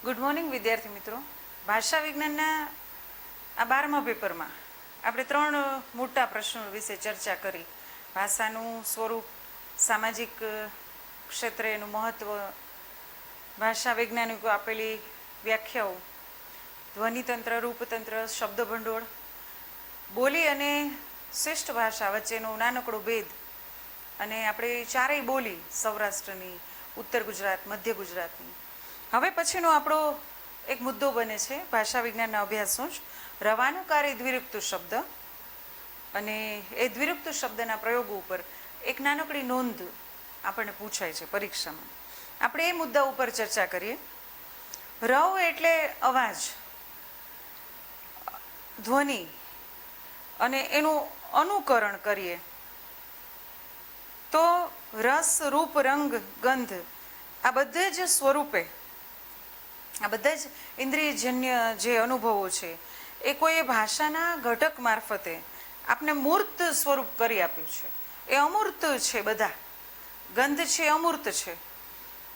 Good morning વિદ્યાર્થી મિત્રો. ભાષા વિજ્ઞાનના આ 12મા પેપરમાં આપણે 3 મોટા પ્રશ્નો વિશે ચર્ચા કરી. ભાષાનું સ્વરૂપ, સામાજિક ક્ષેત્રે એનું મહત્ત્વ, ભાષા વૈજ્ઞાનિકો આપેલી વ્યાખ્યાઓ, ધ્વનિતંત્ર, રૂપતંત્ર, શબ્દભંડોળ, બોલી અને શ્રેષ્ઠ ભાષા વચ્ચેનો નાનકડો ભેદ, અને આપણે ચારેય બોલી, સૌરાષ્ટ્રની, ઉત્તર ગુજરાત, મધ્ય ગુજરાતની. હવે પછીનો આપણો એક મુદ્દો બને છે ભાષા વિજ્ઞાનના અભ્યાસનો જ રવાનુકારી દ્વિરુક્ત શબ્દ, અને એ દ્વિરુક્ત શબ્દના પ્રયોગો ઉપર એક નાનકડી નોંધ આપણને પૂછાય છે પરીક્ષામાં. આપણે એ મુદ્દા ઉપર ચર્ચા કરીએ. રવ એટલે અવાજ, ધ્વનિ, અને એનું અનુકરણ કરીએ તો રસ, રૂપ, રંગ, ગંધ, આ બધા જ સ્વરૂપે, આ બધા જ ઇન્દ્રિયજન્ય જે અનુભવો છે એ કોઈ ભાષાના ઘટક મારફતે આપને મૂર્ત સ્વરૂપ કરી આપ્યું છે. એ અમૂર્ત છે. બધા ગંધ છે, અમૂર્ત છે.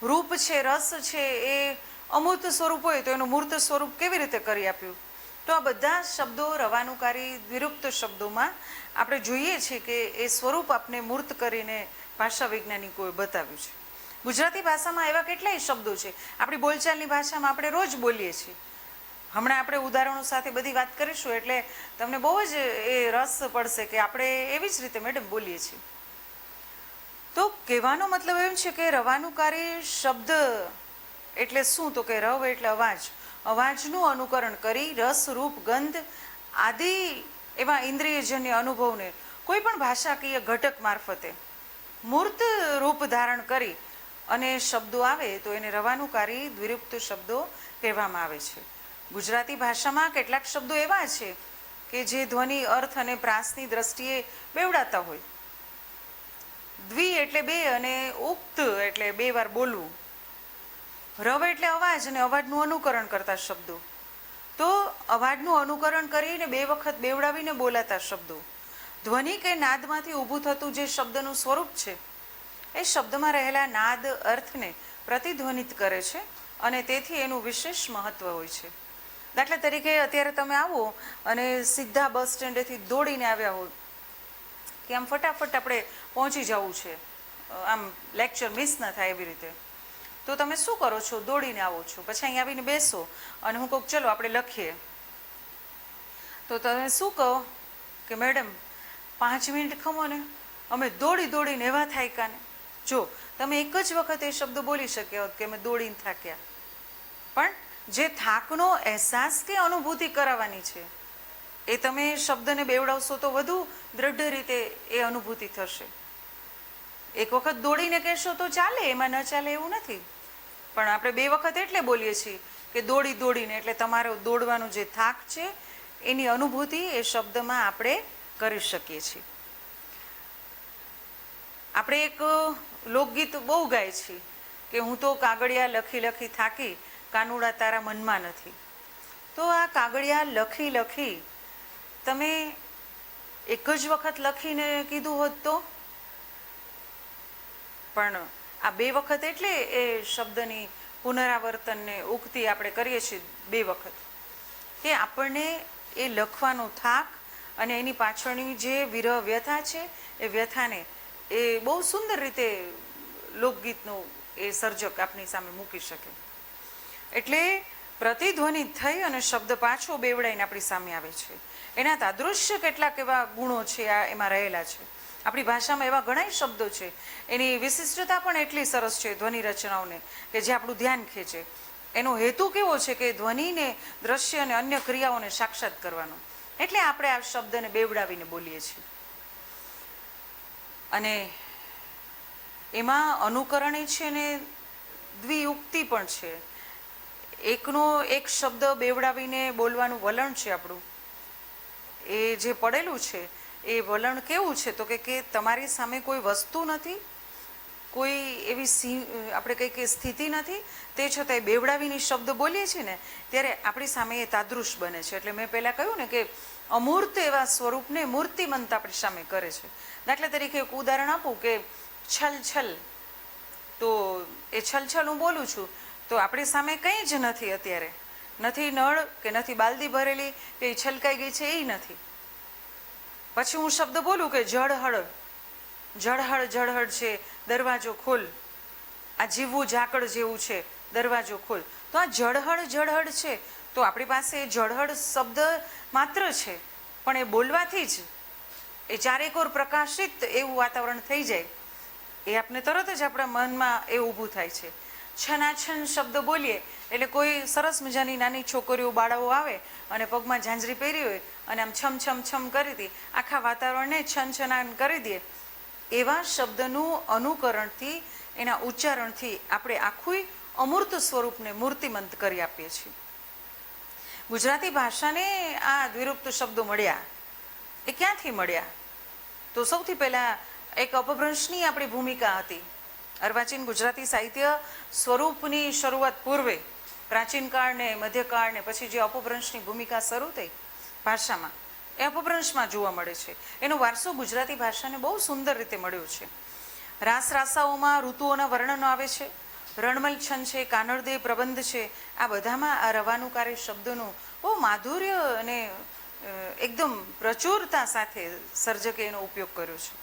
રૂપ છે, રસ છે, એ અમૂર્ત સ્વરૂપ હોય તો એનું મૂર્ત સ્વરૂપ કેવી રીતે કરી આપ્યું? તો આ બધા શબ્દો રવાનુકારી દ્વિરુક્ત શબ્દોમાં આપણે જોઈએ છીએ કે એ સ્વરૂપ આપને મૂર્ત કરીને ભાષા વૈજ્ઞાનિકોએ બતાવ્યું છે. ગુજરાતી ભાષામાં એવા કેટલાય શબ્દો છે, આપણી બોલચાલની ભાષામાં આપણે રોજ બોલીએ છીએ. હમણાં આપણે ઉદાહરણો સાથે બધી વાત કરીશું એટલે તમને બહુ જ એ રસ પડશે કે આપણે એવી જ રીતે મેડમ બોલીએ છીએ. તો કહેવાનો મતલબ એમ છે કે રવાનુકારી શબ્દ એટલે શું? તો કે રવ એટલે અવાજ, અવાજનું અનુકરણ કરી રસ, રૂપ, ગંધ આદિ એવા ઇન્દ્રિયજન્ય અનુભવને કોઈ પણ ભાષાકીય ઘટક મારફતે મૂર્ત રૂપ ધારણ કરી અને શબ્દો આવે તો એને રવાનુકારી દ્વિરુક્ત શબ્દો કહેવામાં આવે છે. ગુજરાતી ભાષામાં કેટલાક શબ્દો એવા છે કે જે ધ્વનિ, અર્થ અને પ્રાસની દ્રષ્ટિએ બેવડાતા હોય. દ્વિ એટલે બે અને ઉક્ત એટલે 2 વાર બોલવું. રવ એટલે અવાજ અને અવાજનું અનુકરણ કરતા શબ્દો. તો અવાજનું અનુકરણ કરીને 2 વખત બેવડાવીને બોલાતા શબ્દો. ધ્વનિ કે નાદમાંથી ઊભું થતું જે શબ્દનું સ્વરૂપ છે એ શબ્દમાં રહેલા નાદ અર્થને પ્રતિધ્વનિત કરે છે અને તેથી એનું વિશેષ મહત્વ હોય છે. દાખલા તરીકે અત્યારે તમે આવો અને સીધા બસ સ્ટેન્ડેથી દોડીને આવ્યા હોય કે આમ ફટાફટ આપણે પહોંચી જવું છે, આમ લેક્ચર મિસ ન થાય એવી રીતે, તો તમે શું કરો છો? દોડીને આવો છો, પછી અહીં આવીને બેસો અને હું કહું ચલો આપણે લખીએ, તો તમે શું કહો કે મેડમ 5 મિનિટ ખમો ને, અમે દોડી દોડીને એવા થાક્યા ને. જો તમે એક જ વખત એ શબ્દ બોલી શક્યા હોત કે અમે દોડીને થાક્યા, પણ જે થાકનો અહેસાસ કે અનુભૂતિ કરાવવાની છે એ તમે શબ્દને બેવડાવશો તો વધુ દ્રઢ રીતે એ અનુભૂતિ થશે. એક વખત દોડીને કહેશો તો ચાલે, એમાં ન ચાલે એવું નથી, પણ આપણે 2 વખત એટલે બોલીએ છીએ કે દોડી દોડીને, એટલે તમારો દોડવાનો જે થાક છે એની અનુભૂતિ એ શબ્દમાં આપણે કરી શકીએ છીએ. આપણે એક લોકગીત બહુ ગાય છે કે હું તો કાગળિયા લખી લખી થાકી, કાનુડા તારા મનમાં નથી. તો આ કાગળિયા લખી લખી તમે એક જ વખત લખીને કીધું હોત તો, પણ આ 2 વખત એટલે એ શબ્દની પુનરાવર્તનને ઉક્તિ આપણે કરીએ છીએ 2 વખત, કે આપણને એ લખવાનો થાક અને એની પાછળની જે વિરહ વ્યથા છે એ વ્યથાને એ બહુ સુંદર રીતે લોકગીતનું એ સર્જક આપણી સામે મૂકી શકે. એટલે પ્રતિધ્વનિત થઈ અને શબ્દ પાછો બેવડાઈને આપણી સામે આવે છે. એના તાદૃશ્ય કેટલાક એવા ગુણો છે આ એમાં રહેલા છે. આપણી ભાષામાં એવા ઘણા શબ્દો છે, એની વિશિષ્ટતા પણ એટલી સરસ છે ધ્વનિ રચનાઓને, કે જે આપણું ધ્યાન ખેંચે. એનો હેતુ કેવો છે કે ધ્વનિને, દ્રશ્ય અને અન્ય ક્રિયાઓને સાક્ષાત કરવાનો. એટલે આપણે આ શબ્દને બેવડાવીને બોલીએ છીએ. અને એમાં અનુકરણી છે ને દ્વિઉક્તિ પણ છે. એકનો એક શબ્દ બેવડાવીને બોલવાનું વલણ છે આપણું, એ જે પડેલું છે એ વલણ કેવું છે? તો કે તમારી સામે કોઈ વસ્તુ નથી, કોઈ એવી આપણે કંઈ કે સ્થિતિ નથી, તે છતાંય બેવડાવીને શબ્દ બોલીએ છીએ ને ત્યારે આપણી સામે એ તાદૃશ બને છે. એટલે મેં પહેલાં કહ્યું ને કે અમૂર્ત એવા સ્વરૂપને મૂર્તિમંત આપણી સામે કરે છે. દાખલા તરીકે એક ઉદાહરણ આપું કે છલ છલ, તો એ છલ છલ હું બોલું છું તો આપણી સામે કંઈ જ નથી અત્યારે, નથી નળ કે નથી બાલદી ભરેલી કે એ છલકાઈ ગઈ છે, એ નથી. પછી હું શબ્દ બોલું કે જળહળ, જળહળ જળહળ છે, દરવાજો ખોલ, આ જીવવું ઝાકળ જેવું છે, દરવાજો ખોલ. તો આ જળહળ જળહળ છે, તો આપણી પાસે જળહળ શબ્દ માત્ર છે, પણ એ બોલવાથી જ એ ચારેકોર પ્રકાશિત એવું વાતાવરણ થઈ જાય. એ આપણે તરત જ આપણા મનમાં એ ઊભું થાય છે. છનાછન શબ્દ બોલીએ એટલે કોઈ સરસ મજાની નાની છોકરીઓ બાળાઓ આવે અને પગમાં ઝાંઝરી પહેરી હોય અને આમ છમ છમ છમ કરી દે, આખા વાતાવરણને છનછનાન કરી દે. એવા શબ્દનું અનુકરણથી, એના ઉચ્ચારણથી આપણે આખું અમૂર્ત સ્વરૂપને મૂર્તિમંત કરી આપીએ છીએ. ગુજરાતી ભાષાને આ દ્વિરૂપત શબ્દો મળ્યા, એ ક્યાંથી મળ્યા? તો સૌથી પહેલાં એક અપભ્રંશની આપણી ભૂમિકા હતી. અર્વાચીન ગુજરાતી સાહિત્ય સ્વરૂપની શરૂઆત પૂર્વે પ્રાચીન કાળ ને મધ્યકાળ ને પછી જે અપભ્રંશની ભૂમિકા શરૂ થઈ ભાષામાં, એ અપભ્રંશમાં જોવા મળે છે. એનો વારસો ગુજરાતી ભાષાને બહુ સુંદર રીતે મળ્યો છે. રાસ રાસાઓમાં ઋતુઓના વર્ણનો આવે છે, રણમલ છંદ છે, કાનડદે પ્રબંધ છે, આ બધામાં આ રવાનુકારી શબ્દોનું બહુ માધુર્ય અને એકદમ પ્રચુરતા સાથે સર્જકે એનો ઉપયોગ કર્યો છે.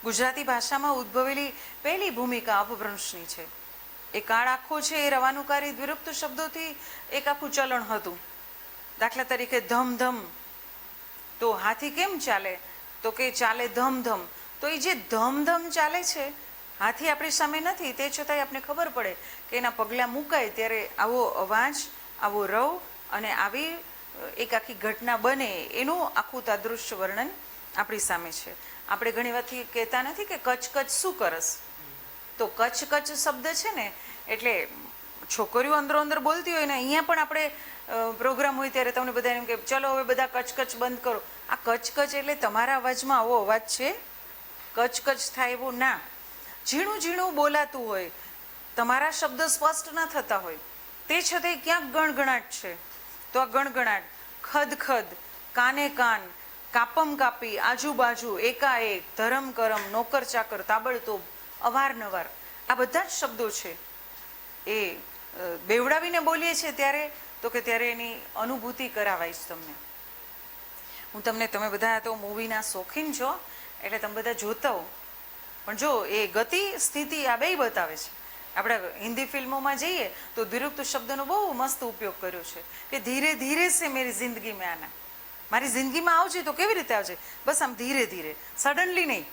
ગુજરાતી ભાષામાં ઉદ્ભવેલી પહેલી ભૂમિકા અપભ્રંશની છે. એ કાળ આખો છે એ રવાનુકારી દ્વિરૂપત શબ્દોથી એક આખું ચલણ હતું. દાખલા તરીકે ધમધમ, તો હાથી કેમ ચાલે? તો કે ચાલે ધમધમ. તો એ જે ધમધમ ચાલે છે, હાથી આપણી સામે નથી, તે છતાંય આપણે ખબર પડે કે એના પગલાં મુકાય ત્યારે આવો અવાજ, આવો રવ અને આવી એક આખી ઘટના બને, એનું આખું તાદૃશ્ય વર્ણન આપણી સામે છે. આપણે ઘણી વખત કહેતા નથી કે કચ્છ કચ્છ શું કરસ? તો કચ્છ કચ્છ શબ્દ છે ને, એટલે છોકરીઓ અંદરો અંદર બોલતી હોય ને, અહીંયા પણ આપણે પ્રોગ્રામ હોય ત્યારે તમને બધા એમ કે ચલો હવે બધા કચ્છ કચ્છ બંધ કરો. આ કચ્છ કચ્છ એટલે તમારા અવાજમાં આવો અવાજ છે? કચ્છ કચ્છ થાય એવું ના. ઝીણું ઝીણું બોલાતું હોય, તમારા શબ્દ સ્પષ્ટ ના થતા હોય, તે છતાંય ક્યાંક ગણગણાટ છે. તો આ ગણગણાટ, ખદ ખદ, કાને કાન, કાપમ કાપી, આજુબાજુ, એકાએક, ધરમ કરમ, નોકર ચાકર, તાબડતોબ, અવારનવાર, આ બધા જ શબ્દો છે એ બેવડાવીને બોલીએ છીએ ત્યારે, તો કે ત્યારે એની અનુભૂતિ કરાવાઈશ તમને. હું તમને, તમે બધા તો મૂવીના શોખીન છો એટલે તમે બધા જોતા હો, પણ જો એ ગતિ સ્થિતિ આ બેય બતાવે છે. આપણે હિન્દી ફિલ્મોમાં જઈએ તો દ્વિરૂપત શબ્દનો બહુ મસ્ત ઉપયોગ કર્યો છે કે ધીરે ધીરે સે મેરી જિંદગી મેં આના, મારી જિંદગીમાં આવજે તો કેવી રીતે આવજે? બસ આમ ધીરે ધીરે, સડનલી નહીં.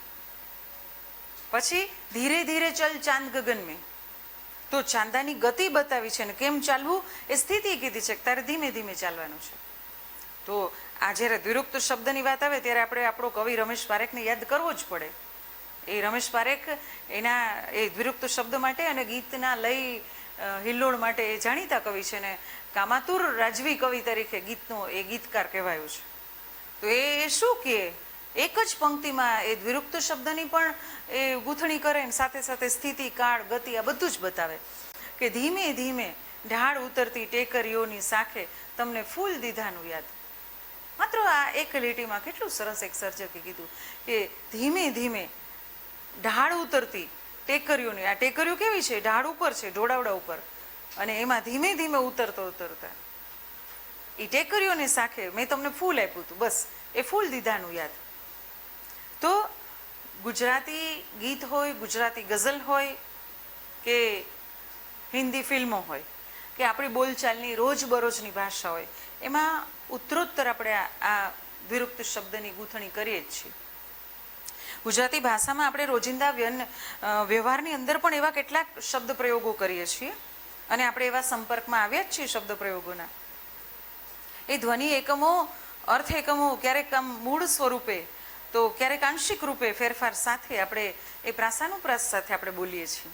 પછી ધીરે ધીરે ચલ ચાંદ ગગન મેં, તો ચાંદાની ગતિ બતાવી છે ને કેમ ચાલવું એ સ્થિતિ કીધી છે, તારે ધીમે ધીમે ચાલવાનું છે. તો આ જ્યારે દ્વિરૂપત શબ્દની વાત આવે ત્યારે આપણે આપણો કવિ રમેશ પારેખને યાદ કરવો જ પડે. એ રમેશ પારેખ એના એ દ્વિરૂપત શબ્દ માટે અને ગીતના લય હિલ્લોળ માટે એ જાણીતા કવિ છે ને કામાતુર રાજવી કવિ તરીકે ગીતનો એ ગીતકાર કહેવાયું છે. તો એ શું કહે, એક જ પંક્તિમાં એ દ્વિરૂપત શબ્દની પણ એ ગૂંથણી કરે ને સાથે સાથે સ્થિતિ, કાળ, ગતિ આ બધું જ બતાવે કે ધીમે ધીમે ઢાળ ઉતરતી ટેકરીઓની સાખે તમને ફૂલ દીધાનું યાદ. માત્ર આ એક લીટીમાં કેટલું સરસ એક સર્જકે કીધું કે ધીમે ધીમે ઢાળ ઉતરતી ટેકરીઓની, આ ટેકરીઓ કેવી છે? ઢાળ ઉપર છે, ઢોળાવડા ઉપર, અને એમાં ધીમે ધીમે ઉતરતા ઉતરતા એ ટેકરીઓની સાખે મેં તમને ફૂલ આપ્યું હતું, બસ એ ફૂલ દીધાનું યાદ. તો ગુજરાતી ગીત હોય, ગુજરાતી ગઝલ હોય કે હિન્દી ફિલ્મો હોય કે આપણી બોલચાલની રોજબરોજની ભાષા હોય, એમાં ઉત્તરોત્તર આપણે આ દ્વિરૂપત શબ્દની ગૂંથણી કરીએ જ છીએ. ગુજરાતી ભાષામાં આપણે રોજિંદા વ્યવહારની અંદર પણ એવા કેટલાક શબ્દ પ્રયોગો કરીએ છીએ અને આપણે એવા સંપર્કમાં આવ્યા જ છીએ શબ્દ પ્રયોગોના. એ ધ્વનિ એકમો, અર્થ એકમો ક્યારેક આમ મૂળ સ્વરૂપે તો ક્યારેક આંશિક રૂપે ફેરફાર સાથે આપણે એ પ્રાસાનુપ્રાસ સાથે આપણે બોલીએ છીએ.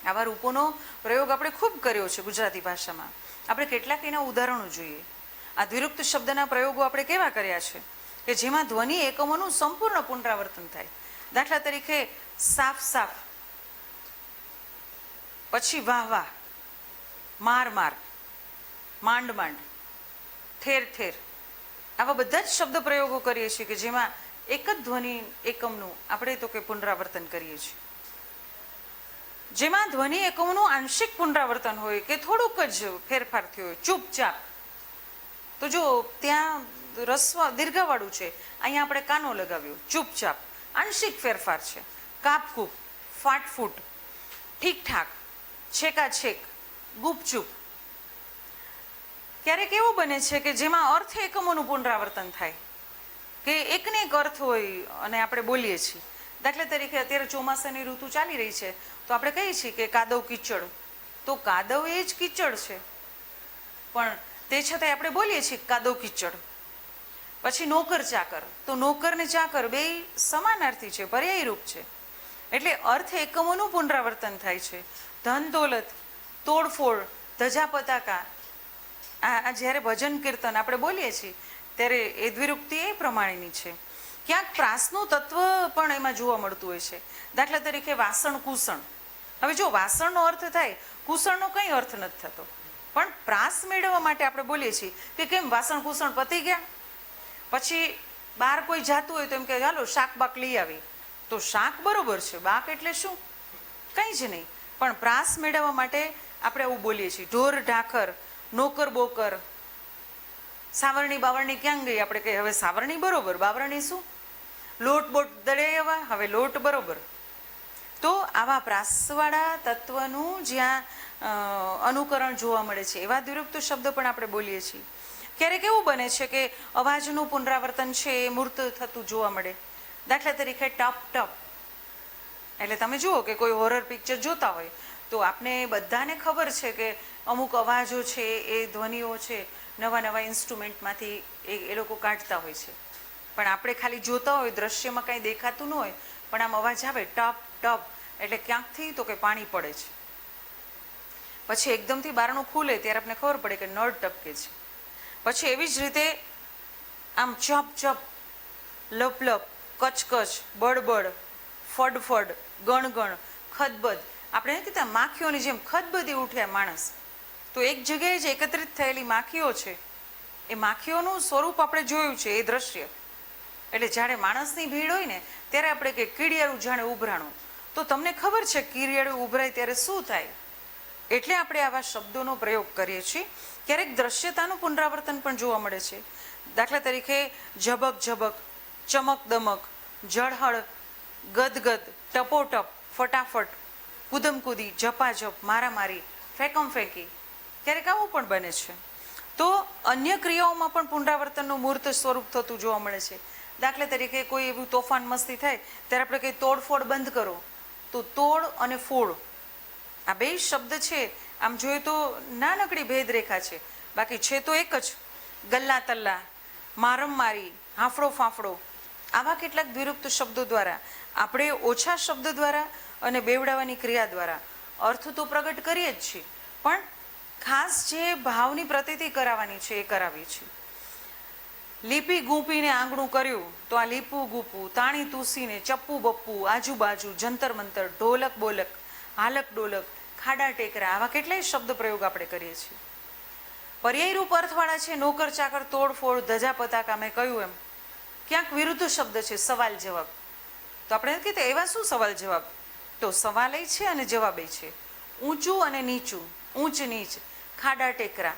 આવા રૂપોનો પ્રયોગ આપણે ખૂબ કર્યો છે ગુજરાતી ભાષામાં. આપણે કેટલાક એના ઉદાહરણો જોઈએ. આ દ્વિરૂપત શબ્દના પ્રયોગો આપણે કેવા કર્યા છે કે જેમાં ધ્વનિ એકમોનું સંપૂર્ણ પુનરાવર્તન થાય. દાખલા તરીકે સાફ સાફ, પછી વાહ વાહ, માર માર, માંડ માંડ, ઠેર ઠેર, આવા બધા જ શબ્દ પ્રયોગો કરીએ છીએ કે જેમાં એક જ ધ્વનિ એકમનું આપણે તો કે પુનરાવર્તન કરીએ છીએ. જેમાં ધ્વનિ એકમોનું આંશિક પુનરાવર્તન હોય કે થોડુંક જ ફેરફાર થયો હોય, ચૂપચાપ. તો જો ત્યાં રસ્વ દીર્ઘવાળું છે, અહીંયા આપણે કાનો લગાવ્યો, ચૂપચાપ, આંશિક ફેરફાર છે. કાપકૂપ, ફાટફૂટ, ઠીકઠાક, છેકાછેક, ગુપચૂપ. ક્યારેક એવું બને છે કે જેમાં અર્થ એકમોનું પુનરાવર્તન થાય, કે એકને એક અર્થ હોય અને આપણે બોલીએ છીએ. દાખલા તરીકે અત્યારે ચોમાસાની ઋતુ ચાલી રહી છે, તો આપણે કહીએ છીએ કે કાદવ કીચડ. તો કાદવ એ જ કીચડ છે, પણ તે છતાંય આપણે બોલીએ છીએ કાદવ કીચડ. પછી નોકર ચાકર, તો નોકર ને ચાકર બે સમાનાર્થી છે, પર્યાય રૂપ છે, એટલે અર્થ એકમોનું પુનરાવર્તન થાય છે. ધન દોલત, તોડફોડ, ધજા પતાકા, આ જ્યારે ભજન કીર્તન આપણે બોલીએ છીએ ત્યારે એ દ્વિરુક્તિ એ પ્રમાણેની છે. ક્યાંક પ્રાસનું તત્વ પણ એમાં જોવા મળતું હોય છે. દાખલા તરીકે વાસણ કુસણ. હવે જો વાસણનો અર્થ થાય, કુસણનો કંઈ અર્થ નથી થતો, પણ પ્રાસ મેળવવા માટે આપણે બોલીએ છીએ કે કેમ વાસણ કુસણ પતી ગયા. પછી બહાર કોઈ જાતું હોય તો એમ કે ચાલો શાક બાક લઈ આવી, તો શાક બરોબર છે, બાક એટલે શું, કંઈ જ નહીં, પણ પ્રાસ મેળવવા માટે આપણે એવું બોલીએ છીએ. ઢોર ઢાખર, નોકર બોકર, સાવરણી બાવરણી ક્યાં ગઈ, આપણે કહીએ હવે સાવરણી બરોબર, બાવરણી શું, લોટ બોટ દળાવ્યા, હવે લોટ બરોબર. તો આવા પ્રાસવાળા તત્વનું જ્યાં અનુકરણ જોવા મળે છે એવા દ્વિરુક્ત શબ્દ પણ આપણે બોલીએ છીએ. ક્યારેક એવું બને છે કે અવાજનું પુનરાવર્તન છે એ મૂર્ત થતું જોવા મળે. દાખલા તરીકે ટપ ટપ, એટલે તમે જુઓ કે કોઈ હોરર પિક્ચર જોતા હોય તો આપણે બધાને ખબર છે કે અમુક અવાજો છે એ ધ્વનિઓ છે નવા નવા ઇન્સ્ટ્રુમેન્ટમાંથી એ લોકો કાઢતા હોય છે, પણ આપણે ખાલી જોતા હોય, દ્રશ્યમાં કાંઈ દેખાતું ન હોય, પણ આમ અવાજ આવે ટપ ટપ, એટલે ક્યાંકથી તો કે પાણી પડે છે. પછી એકદમથી બારણું ખુલે ત્યારે આપણે ખબર પડે કે નળ ટપકે છે. પછી એવી જ રીતે આમ ચપ ચપ, લપ લપ, કચકચ, બળબડ, ફડફડ, ગણગણ, ખદબદ, આપણે નથી કહેતા માખીઓની જેમ ખદબદી ઉઠ્યા માણસ. તો એક જગ્યાએ જ એકત્રિત થયેલી માખીઓ છે, એ માખીઓનું સ્વરૂપ આપણે જોયું છે, એ દ્રશ્ય. એટલે જ્યારે માણસની ભીડ હોય ને ત્યારે આપણે કે કીડિયાળું જાણે ઉભરાણું, તો તમને ખબર છે કીડિયાળું ઉભરાય ત્યારે શું થાય, એટલે આપણે આવા શબ્દોનો પ્રયોગ કરીએ છીએ. ક્યારેક દ્રશ્યતાનું પુનરાવર્તન પણ જોવા મળે છે. દાખલા તરીકે ઝબક ઝબક, ચમક દમક, જળહળ, ગદગદ, ટપોટપ, ફટાફટ, કૂદમ કૂદી, ઝપાઝપ, મારામારી, ફેંકમ ફેંકી, ક્યારેક આવું પણ બને છે. તો અન્ય ક્રિયાઓમાં પણ પુનરાવર્તનનું મૂર્ત સ્વરૂપ થતું જોવા મળે છે. દાખલા તરીકે કોઈ એવું તોફાન મસ્તી થાય ત્યારે આપણે કંઈ તોડફોડ બંધ કરો, તો તોડ અને ફોડ આ બે શબ્દ છે આમ જોઈએ તો નાનકડી ભેદરેખા છે, બાકી છે તો એક જ. ગલ્લા તલ્લા, મારમ મારી, હાંફળો ફાંફળો, આવા કેટલાક દ્વિરુક્ત શબ્દો દ્વારા આપણે ઓછા શબ્દ દ્વારા અને બેવડાવવાની ક્રિયા દ્વારા અર્થ તો પ્રગટ કરીએ જ છીએ, પણ ખાસ જે ભાવની પ્રતીતિ કરાવવાની છે એ કરાવીએ છીએ. લીપી ગૂંપીને આંગણું કર્યું, તો આ લીપું ગૂપું, તાણી તૂસીને, ચપ્પુ બપ્પુ, આજુબાજુ, જંતર મંતર, ઢોલક બોલક, હાલક ડોલક, ખાડા ટેકરા, આવા કેટલાય શબ્દ પ્રયોગ આપણે કરીએ છીએ. પર્યાય રૂપ અર્થવાળા છે નોકર ચાકર, તોડફોડ, ધજા પતાકા, મેં કહ્યું એમ. ક્યાંક વિરુદ્ધ શબ્દ છે સવાલ જવાબ, તો આપણે નથી કહેતા એવા શું સવાલ જવાબ, તો સવાલ છે અને જવાબ છે. ઊંચું અને નીચું, ઊંચ નીચ, ખાડા ટેકરા.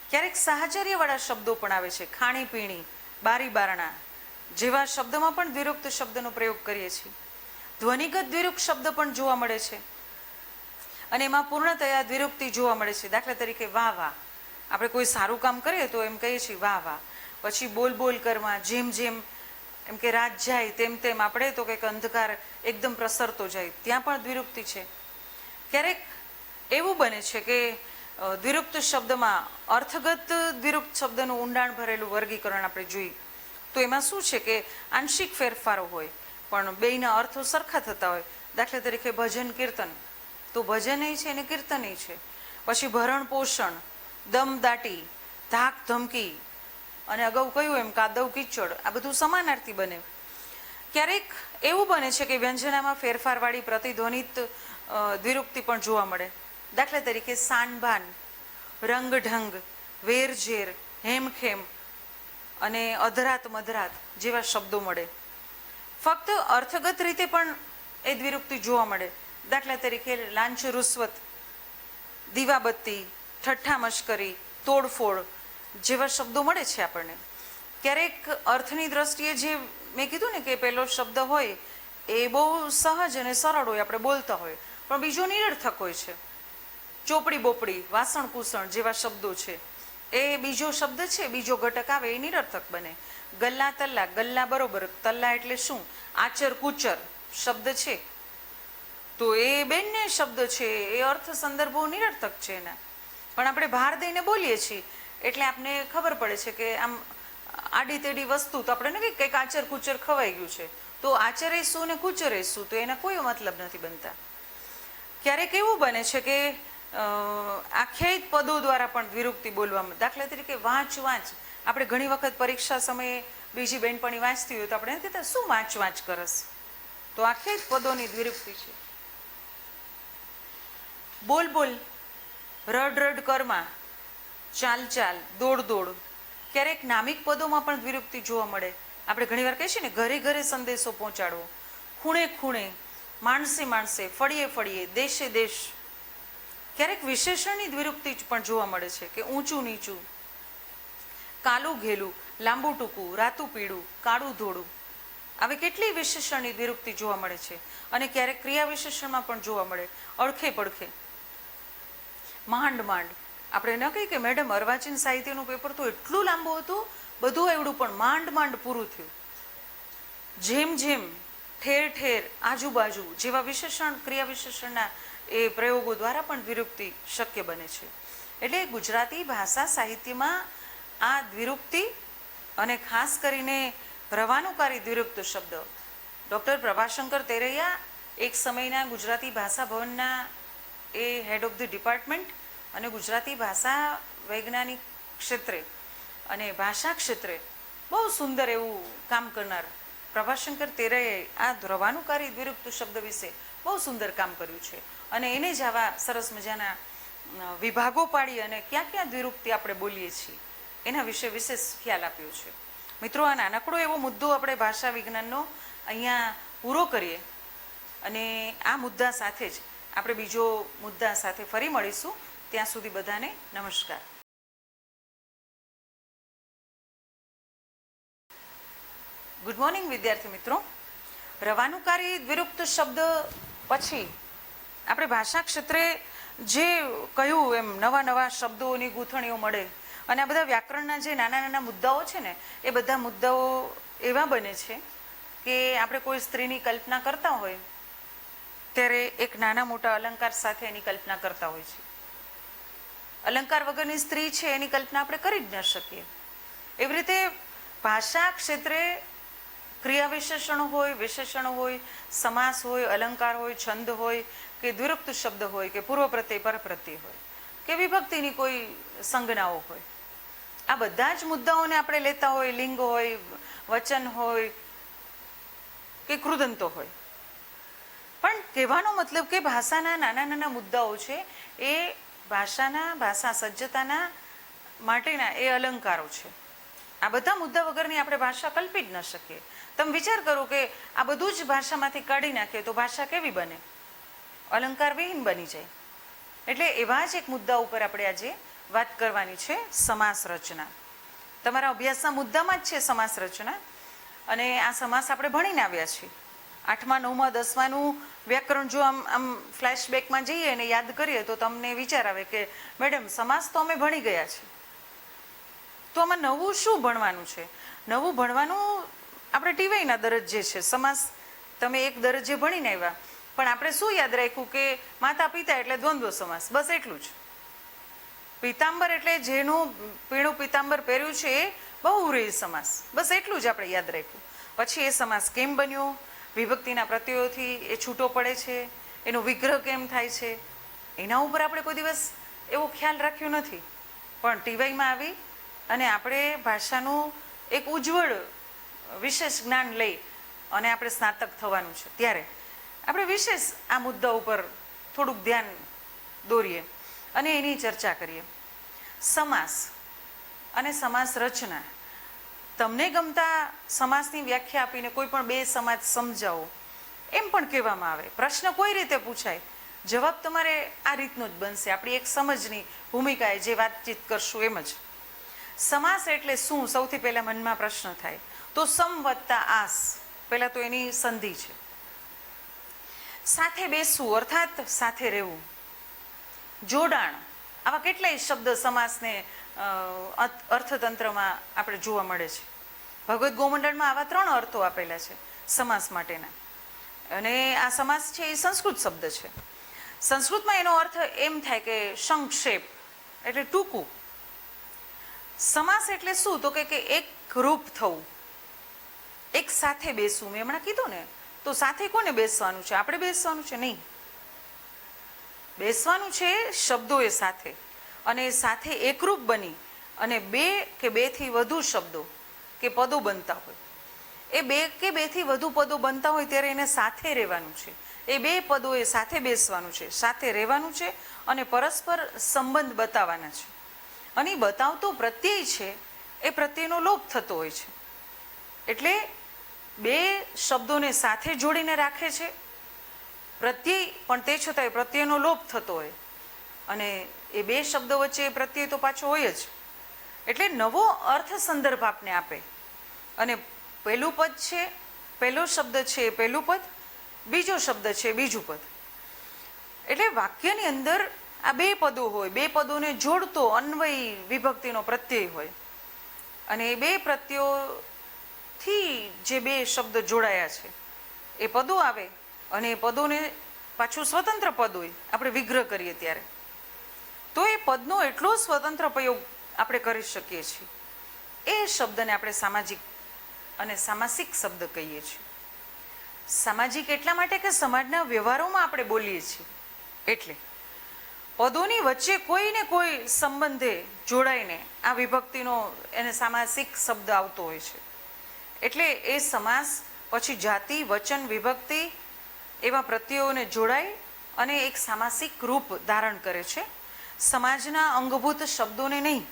ક્યારેક સાહચર્યવાળા શબ્દો પણ આવે છે, ખાણી પીણી, બારી બારણા જેવા શબ્દમાં પણ દ્વિરુક્ત શબ્દનો પ્રયોગ કરીએ છીએ. ધ્વનિગત દ્વિરુક્ત શબ્દ પણ જોવા મળે છે અને એમાં પૂર્ણતયા દ્વિરુક્તિ જોવા મળે છે. દાખલા તરીકે વાહ વાહ, આપણે કોઈ સારું કામ કરીએ તો એમ કહીએ છીએ વાહ વાહ. પછી બોલ બોલ કરવા, જેમ જેમ એમ કે રાત જાય તેમ તેમ, આપણે તો કંઈક અંધકાર એકદમ પ્રસરતો જાય, ત્યાં પણ દ્વિરુક્તિ છે. ક્યારેક એવું બને છે કે દ્વિરુક્ત શબ્દમાં અર્થગત દ્વિરુક્ત શબ્દનું ઊંડાણ ભરેલું વર્ગીકરણ આપણે જોઈએ તો એમાં શું છે કે આંશિક ફેરફારો હોય પણ બેયના અર્થો સરખા થતા હોય. દાખલા તરીકે ભજન કીર્તન, તો ભજન છે અને કીર્તન છે. પછી ભરણ પોષણ, દમ દાટી, ધાક ધમકી, અને અગાઉ કહ્યું એમ કાદવ કીચડ, આ બધું સમાનાર્થી બને. ક્યારેક એવું બને છે કે વ્યંજનામાં ફેરફારવાળી પ્રતિધ્વનિત દ્વિરુક્તિ પણ જોવા મળે. દાખલા તરીકે સાનબાન, રંગ ઢંગ, વેરઝેર, હેમખેમ અને અધરાત મધરાત જેવા શબ્દો મળે. ફક્ત અર્થગત રીતે પણ એ દ્વિરુક્તિ જોવા મળે. દાખલા તરીકે લાંચ રૂશ્વત, દીવાબત્તી, ઠઠ્ઠા મશ્કરી, તોડફોડ જેવા શબ્દો મળે છે આપણને. ક્યારેક અર્થની દ્રષ્ટિએ જે મેં કીધું ને કે પહેલો શબ્દ હોય એ બહુ સહજ અને સરળ હોય, આપણે બોલતા હોય, પણ બીજો નિરર્થક હોય છે. ચોપડી બોપડી, વાસણ કુસણ જેવા શબ્દો છે, એ બીજો શબ્દ છે, બીજો ઘટક આવે એ નિરર્થક બને. ગલ્લા તલ્લા, ગલ્લા બરોબર, તલ્લા એટલે શું? આચર કુચર શબ્દ છે, તો એ બેનને શબ્દ છે, એ અર્થ સંદર્ભો નિરર્થક છે એના, પણ આપણે ભાર દઈને બોલીએ છીએ એટલે આપને ખબર પડે છે કે આમ આડી તેડી વસ્તુ તો આપણે નથી કંઈક આચર કુચર ખવાઈ ગયું છે, તો આચરે શું ને કુચરે શું, તો એના કોઈ મતલબ નથી બનતા. ક્યારેક એવું બને છે કે આખ્યાયિત પદો દ્વારા પણ દ્વિરુક્તિ બોલવામાં, દાખલા તરીકે વાંચ વાંચ, આપણે ઘણી વખત પરીક્ષા સમયે બીજી બહેનપણી વાંચતી હોય તો આપણે કહેતા શું વાંચ વાંચ કરસ, તો આખ્યાયિત પદોની દ્વિરુક્તિ છે. બોલ બોલ, રડ રડ કરમાં, ચાલ ચાલ, દોડ દોડ, ક્યારેક નામિક પદોમાં પણ દ્વિરુક્તિ જોવા મળે. આપણે ઘણીવાર કહીએ છીએ ને ઘરે ઘરે સંદેશો પહોંચાડવો, ખૂણે ખૂણે, માણસે માણસે, ફળીએ ફળીએ, દેશે દેશ. ક્યારેક વિશેષણની દ્વિરુક્તિ પણ જોવા મળે છે કે ઊંચું નીચું, કાલું ઘેલું, લાંબુ ટૂંકું, રાતું પીળું, કાળું ધોળું. આવી કેટલી વિશેષણની દ્વિરુક્તિ જોવા મળે છે. અને ક્યારેક ક્રિયા વિશેષણમાં પણ જોવા મળે, અડખે પડખે, માંડ માંડ. આપણે ન કહીએ કે મેડમ અર્વાચીન સાહિત્યનું પેપર તો એટલું લાંબુ હતું, બધું એવડું પણ માંડ માંડ પૂરું થયું. જેમ જેમ, ઠેર ઠેર, આજુબાજુ જેવા વિશેષણ, ક્રિયા વિશેષણના એ પ્રયોગો દ્વારા પણ દ્વિરુક્તિ શક્ય બને છે. એટલે ગુજરાતી ભાષા સાહિત્યમાં આ દ્વિરુક્તિ અને ખાસ કરીને રવાનુકારી દ્વિરુક્ત શબ્દ, ડૉક્ટર પ્રભાશંકર તેરૈયા એક સમયના ગુજરાતી ભાષા ભવનના એ હેડ ઓફ ધ ડિપાર્ટમેન્ટ અને ગુજરાતી ભાષા વૈજ્ઞાનિક ક્ષેત્રે અને ભાષા ક્ષેત્રે બહુ સુંદર એવું કામ કરનાર પ્રભાશંકર તેરૈયાએ આ રવાનુકારી દ્વિરુક્ત શબ્દ વિશે બહુ સુંદર કામ કર્યું છે. અને એને જ આવા સરસ મજાના વિભાગો પાડી અને ક્યાં ક્યાં દ્વિરુક્તિ આપણે બોલીએ છીએ એના વિશે વિશેષ ખ્યાલ આપ્યો છે. મિત્રો, આ નાનકડો એવો મુદ્દો આપણે ભાષા વિજ્ઞાનનો અહીંયા પૂરો કરીએ અને આ મુદ્દા સાથે જ આપણે બીજો મુદ્દા સાથે ફરી મળીશું. ત્યાં સુધી બધાને નમસ્કાર. ગુડ મોર્નિંગ વિદ્યાર્થી મિત્રો. રવાનુકારી દ્વિરુક્ત શબ્દ પછી આપણે ભાષા ક્ષેત્રે જે કહ્યું એમ નવા નવા શબ્દોની ગૂંથણીઓ મળે અને આ બધા વ્યાકરણના જે નાના નાના મુદ્દાઓ છે ને એ બધા મુદ્દાઓ એવા બને છે કે આપણે કોઈ સ્ત્રીની કલ્પના કરતા હોય ત્યારે એક નાના મોટા અલંકાર સાથે એની કલ્પના કરતા હોય છે. અલંકાર વગરની સ્ત્રી છે એની કલ્પના આપણે કરી જ ન શકીએ. એવી રીતે ભાષા ક્ષેત્રે ક્રિયા વિશેષણો હોય, સમાસ હોય, અલંકાર હોય, છંદ હોય કે દ્વિરુક્ત શબ્દ હોય કે પૂર્વ પ્રત્યય પર પ્રત્યય હોય કે વિભક્તિની કોઈ સંજ્ઞાઓ હોય, આ બધા જ મુદ્દાઓને આપણે લેતા હોય, લિંગ હોય, વચન હોય કે કૃદંતો હોય. પણ કહેવાનો મતલબ કે ભાષાના નાના નાના મુદ્દાઓ છે એ ભાષા સજ્જતાના માટેના એ અલંકારો છે. આ બધા મુદ્દા વગરની આપણે ભાષા કલ્પી જ ન શકીએ. તમે વિચાર કરો કે આ બધું જ ભાષામાંથી કાઢી નાખીએ તો ભાષા કેવી બને? અલંકાર વિહીન બની જાય. એટલે એવા જ એક મુદ્દા ઉપર આપણે આજે વાત કરવાની છે, સમાસ રચના. તમારા અભ્યાસના મુદ્દામાં જ છે સમાસ રચના અને આ સમાસ આપણે ભણીને આવ્યા છીએ. 8મા 9મા 10માનું વ્યાકરણ જો આમ ફ્લેશબેકમાં જઈએ અને યાદ કરીએ તો તમને વિચાર આવે કે મેડમ સમાસ તો અમે ભણી ગયા છીએ, તો આમાં નવું શું ભણવાનું છે? નવું ભણવાનું આપણે ટીવાયના દરજ્જે છે. સમાસ તમે એક દરજ્જે ભણીને આવ્યા, પણ આપણે શું યાદ રાખ્યું કે માતા પિતા એટલે દ્વંદ્વ સમાસ, બસ એટલું જ. પિતાંબર એટલે જેનું પીળું પિતાંબર પહેર્યું છે એ બહુવ્રીહી સમાસ, બસ એટલું જ આપણે યાદ રાખ્યું. પછી એ સમાસ કેમ બન્યો, વિભક્તિના પ્રત્યયોથી એ છૂટો પડે છે, એનો વિગ્રહ કેમ થાય છે, એના ઉપર આપણે કોઈ દિવસ એવો ખ્યાલ રાખ્યો નથી. પણ ટીવાયમાં આવી અને આપણે ભાષાનું એક ઉજ્જવળ વિશેષ જ્ઞાન લઈ અને આપણે સ્નાતક થવાનું છે ત્યારે આપણે વિશેષ આ મુદ્દા ઉપર થોડુંક ધ્યાન દોરીએ અને એની ચર્ચા કરીએ. સમાસ અને સમાસ રચના. તમને ગમતા સમાસની વ્યાખ્યા આપીને કોઈ પણ બે સમાસ સમજાવો એમ પણ કહેવામાં આવે. પ્રશ્ન કોઈ રીતે પૂછાય, જવાબ તમારે આ રીતનો જ બનશે. આપણી એક સમજની ભૂમિકાએ જે વાતચીત કરશું એમ જ. સમાસ એટલે શું, સૌથી પહેલા મનમાં પ્રશ્ન થાય તો સમ વત્તા આસ, પહેલા તો એની સંધિ છે. સાથે બેસવું અર્થાત સાથે રહેવું, જોડાણ, આવા કેટલાય શબ્દ સમાસને અર્થતંત્રમાં આપણે જોવા મળે છે. ભગવદ્ ગોમંડળમાં આવા 3 અર્થો આપેલા છે સમાસ માટેના. અને આ સમાસ છે એ સંસ્કૃત શબ્દ છે. સંસ્કૃતમાં એનો અર્થ એમ થાય કે સંક્ષેપ એટલે ટૂંકું. સમાસ એટલે શું તો કે એક રૂપ થવું, એક સાથે બેસવું. મેં હમણાં કીધું ને, તો સાથે કોને બેસવાનું છે? આપણે બેસવાનું છે? નહીં, બેસવાનું છે શબ્દોએ સાથે, અને સાથે એકરૂપ બની અને 2 કે 2 થી વધુ શબ્દો કે પદો બનતા હોય. એ 2 કે 2 થી વધુ પદો બનતા હોય ત્યારે એને સાથે રહેવાનું છે. એ 2 પદોએ સાથે બેસવાનું છે, સાથે રહેવાનું છે અને પરસ્પર સંબંધ બતાવવાના છે. અને બતાવતો પ્રત્યય છે એ પ્રત્યયનો લોપ થતો હોય છે. એટલે 2 શબ્દોને સાથે જોડીને રાખે છે પ્રત્યય, પણ તે છતાંય પ્રત્યયનો લોપ થતો હોય. અને એ 2 શબ્દો વચ્ચે પ્રત્યય તો પાછો હોય જ. એટલે નવો અર્થ સંદર્ભ આપને આપે. અને પહેલું પદ છે, પહેલો શબ્દ છે એ પહેલું પદ, બીજો શબ્દ છે બીજું પદ. એટલે વાક્યની અંદર આ 2 પદો હોય, 2 પદોને જોડતો અન્વયી વિભક્તિનો પ્રત્યય હોય. અને એ 2 પ્રત્યયોથી જે 2 શબ્દ જોડાયા છે એ પદો આવે. અને એ પદોને પાછું સ્વતંત્ર પદ હોય, આપણે વિગ્રહ કરીએ ત્યારે તો એ પદનો એટલો સ્વતંત્ર પ્રયોગ આપણે કરી શકીએ છીએ. એ શબ્દને આપણે સામાજિક અને સામાસિક શબ્દ કહીએ છીએ. સામાજિક એટલા માટે કે સમાજના વ્યવહારોમાં આપણે બોલીએ છીએ, એટલે પદોની વચ્ચે કોઈને કોઈ સંબંધે જોડાઈને આ વિભક્તિનો એને સામાસિક શબ્દ આવતો હોય છે. એટલે એ સમાસ પછી જાતિ, વચન, વિભક્તિ એવા પ્રત્યયોને જોડાય અને એક સામાસિક રૂપ ધારણ કરે છે. સમાજના અંગભૂત શબ્દોને નહીં,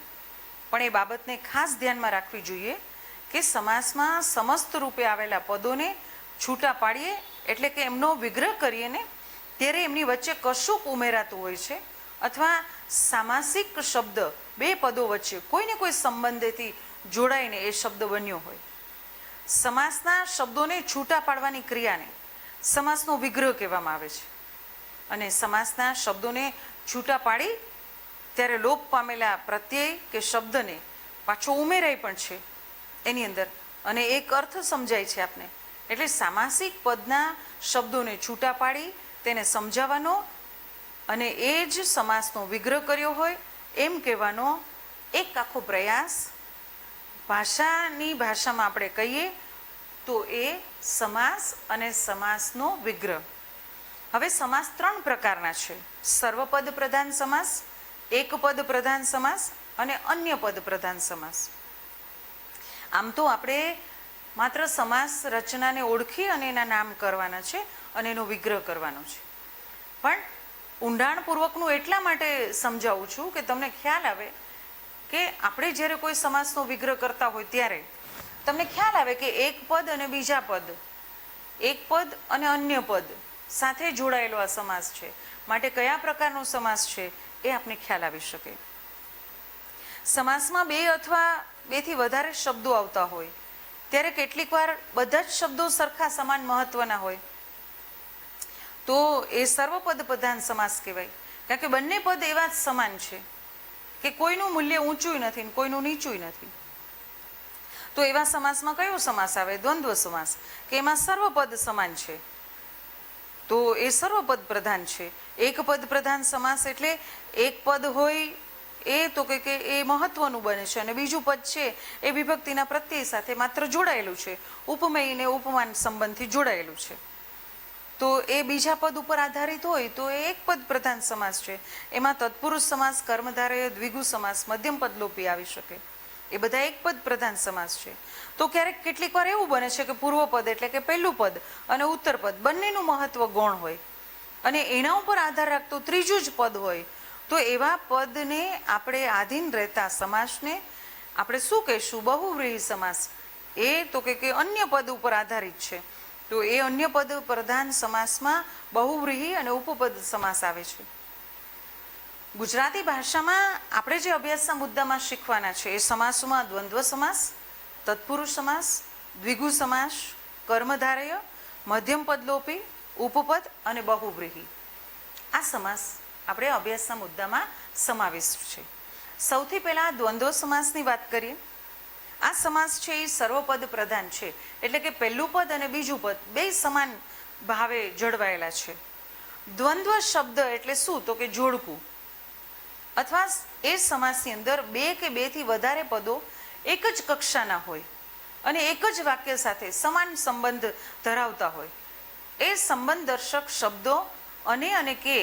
પણ એ બાબતને ખાસ ધ્યાનમાં રાખવી જોઈએ કે સમાસમાં સમસ્ત રૂપે આવેલા પદોને છૂટા પાડીએ, એટલે કે એમનો વિગ્રહ કરીએ ને ત્યારે એમની વચ્ચે કશુંક ઉમેરાતું હોય છે, અથવા સામાસિક શબ્દ 2 પદો વચ્ચે કોઈને કોઈ સંબંધેથી જોડાઈને એ શબ્દ બન્યો હોય. સમાસના શબ્દોને છૂટા પાડવાની ક્રિયાને સમાસનો વિગ્રહ કહેવામાં આવે છે. અને સમાસના શબ્દોને છૂટા પાડી ત્યારે લોપ પામેલા પ્રત્યય કે શબ્દને પાછો ઉમેરાય પણ છે એની અંદર, અને એક અર્થ સમજાય છે આપને. એટલે સામાસિક પદના શબ્દોને છૂટા પાડી તેને સમજાવવાનો અને એ જ સમાસનો વિગ્રહ કર્યો હોય એમ કહેવાનો એક આખો પ્રયાસ. ભાષાની ભાષામાં આપણે કહીએ તો એ સમાસ અને સમાસનો વિગ્રહ. હવે સમાસ 3 પ્રકારના છે: સર્વપદ પ્રધાન સમાસ, એકપદ પ્રધાન સમાસ અને અન્ય પદ પ્રધાન સમાસ. આમ તો આપણે માત્ર સમાસ રચનાને ઓળખી અને એના નામ કરવાના છે અને એનો વિગ્રહ કરવાનો છે. પણ ઊંડાણપૂર્વકનું એટલા માટે સમજાવું છું કે તમને ખ્યાલ આવે કે આપણે જ્યારે કોઈ સમાસનો વિગ્રહ કરતા હોય ત્યારે તમને ખ્યાલ આવે કે એક પદ અને બીજા પદ, એક પદ અને અન્ય પદ સાથે જોડાયેલો આ સમાસ છે. માટે કયા પ્રકારનો સમાસ છે એ આપને ખ્યાલ આવી શકે. સમાસમાં 2 અથવા 2 થી વધારે શબ્દો આવતા હોય ત્યારે કેટલીક વાર બધા જ શબ્દો સરખા સમાન મહત્વના હોય તો એ સર્વપદ પ્રધાન સમાસ કહેવાય. કારણ કે બંને પદ એવા જ સમાન છે કે કોઈનું મૂલ્ય ઊંચું નથી ને કોઈનું નીચું નથી. તો એવા સમાસમાં કયો સમાસ આવે? દ્વંદ્વ સમાસ, કે એમાં સર્વપદ સમાન છે તો એ સર્વપદ પ્રધાન છે. એક પદ પ્રધાન સમાસ એટલે એક પદ હોય એ તો કે એ મહત્વનું બને છે અને બીજું પદ છે એ વિભક્તિના પ્રત્યય સાથે માત્ર જોડાયેલું છે, ઉપમેય ને ઉપમાન સંબંધથી જોડાયેલું છે. તો એ બીજા પદ ઉપર આધારિત હોય તો એ એક પદ પ્રધાન સમાસ છે. એમાં તત્પુરુષ સમાસ, કર્મધારય, દ્વિગુ સમાસ, મધ્યમ પદલોપી આવી શકે. એ બધા એક પદ પ્રધાન સમાસ છે. તો ક્યારેક કેટલીક વાર એવું બને છે કે પૂર્વ પદ એટલે કે પહેલું પદ અને ઉત્તર પદ બંનેનું મહત્વ ગૌણ હોય અને એના ઉપર આધાર રાખતું ત્રીજું જ પદ હોય તો એવા પદને આપણે આધીન રહેતા સમાસને આપણે શું કહીશું? બહુવ્રીહી સમાસ. એ તો કે અન્ય પદ ઉપર આધારિત છે તો એ અન્ય પદ પ્રધાન સમાસમાં બહુવ્રીહી અને ઉપપદ સમાસ આવે છે. ગુજરાતી ભાષામાં આપણે જે અભ્યાસના મુદ્દામાં શીખવાના છે એ સમાસોમાં દ્વંદ્વ સમાસ, તત્પુરુષ સમાસ, દ્વિગુ સમાસ, કર્મધારય, મધ્યમ પદલોપી, ઉપપદ અને બહુવ્રીહી આ સમાસ આપણે અભ્યાસના મુદ્દામાં સમાવેશ છે. સૌથી પહેલાં દ્વંદ્વ સમાસની વાત કરીએ. આ સમાસ છે એ સર્વપદ પ્રધાન છે, એટલે કે પહેલું પદ અને બીજું પદ બે સમાન ભાવે જળવાયેલા છે. દ્વંદ્વ શબ્દ એટલે શું? તો કે જોડકું, અથવા એ સમાસની અંદર બે કે બેથી વધારે પદો એક જ કક્ષાના હોય અને એક જ વાક્ય સાથે સમાન સંબંધ ધરાવતા હોય. એ સંબંધ દર્શક શબ્દો અને કે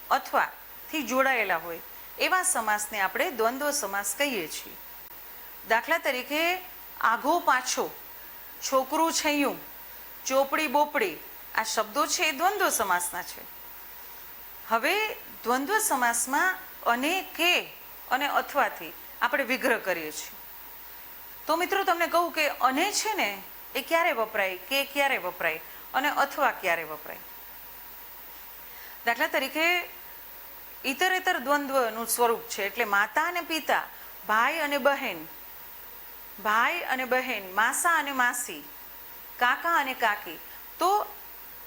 અથવા થી જોડાયેલા હોય એવા સમાસને આપણે દ્વંદ્વ સમાસ કહીએ છીએ. દાખલા તરીકે આઘો પાછો, છોકરું છૈયું, ચોપડી બોપડી આ શબ્દો છે એ દ્વંદ્વ સમાસના છે. હવે દ્વંદ્વ સમાસમાં અને કે અને અથવાથી આપણે વિગ્રહ કરીએ છીએ. તો મિત્રો તમને કહું કે અને છે ને એ ક્યારે વપરાય, કે ક્યારે વપરાય અને અથવા ક્યારે વપરાય. દાખલા તરીકે ઇતરેતર દ્વંદ્વનું સ્વરૂપ છે, એટલે માતા અને પિતા, ભાઈ અને બહેન, ભાઈ અને બહેન, માસા અને માસી, કાકા અને કાકી. તો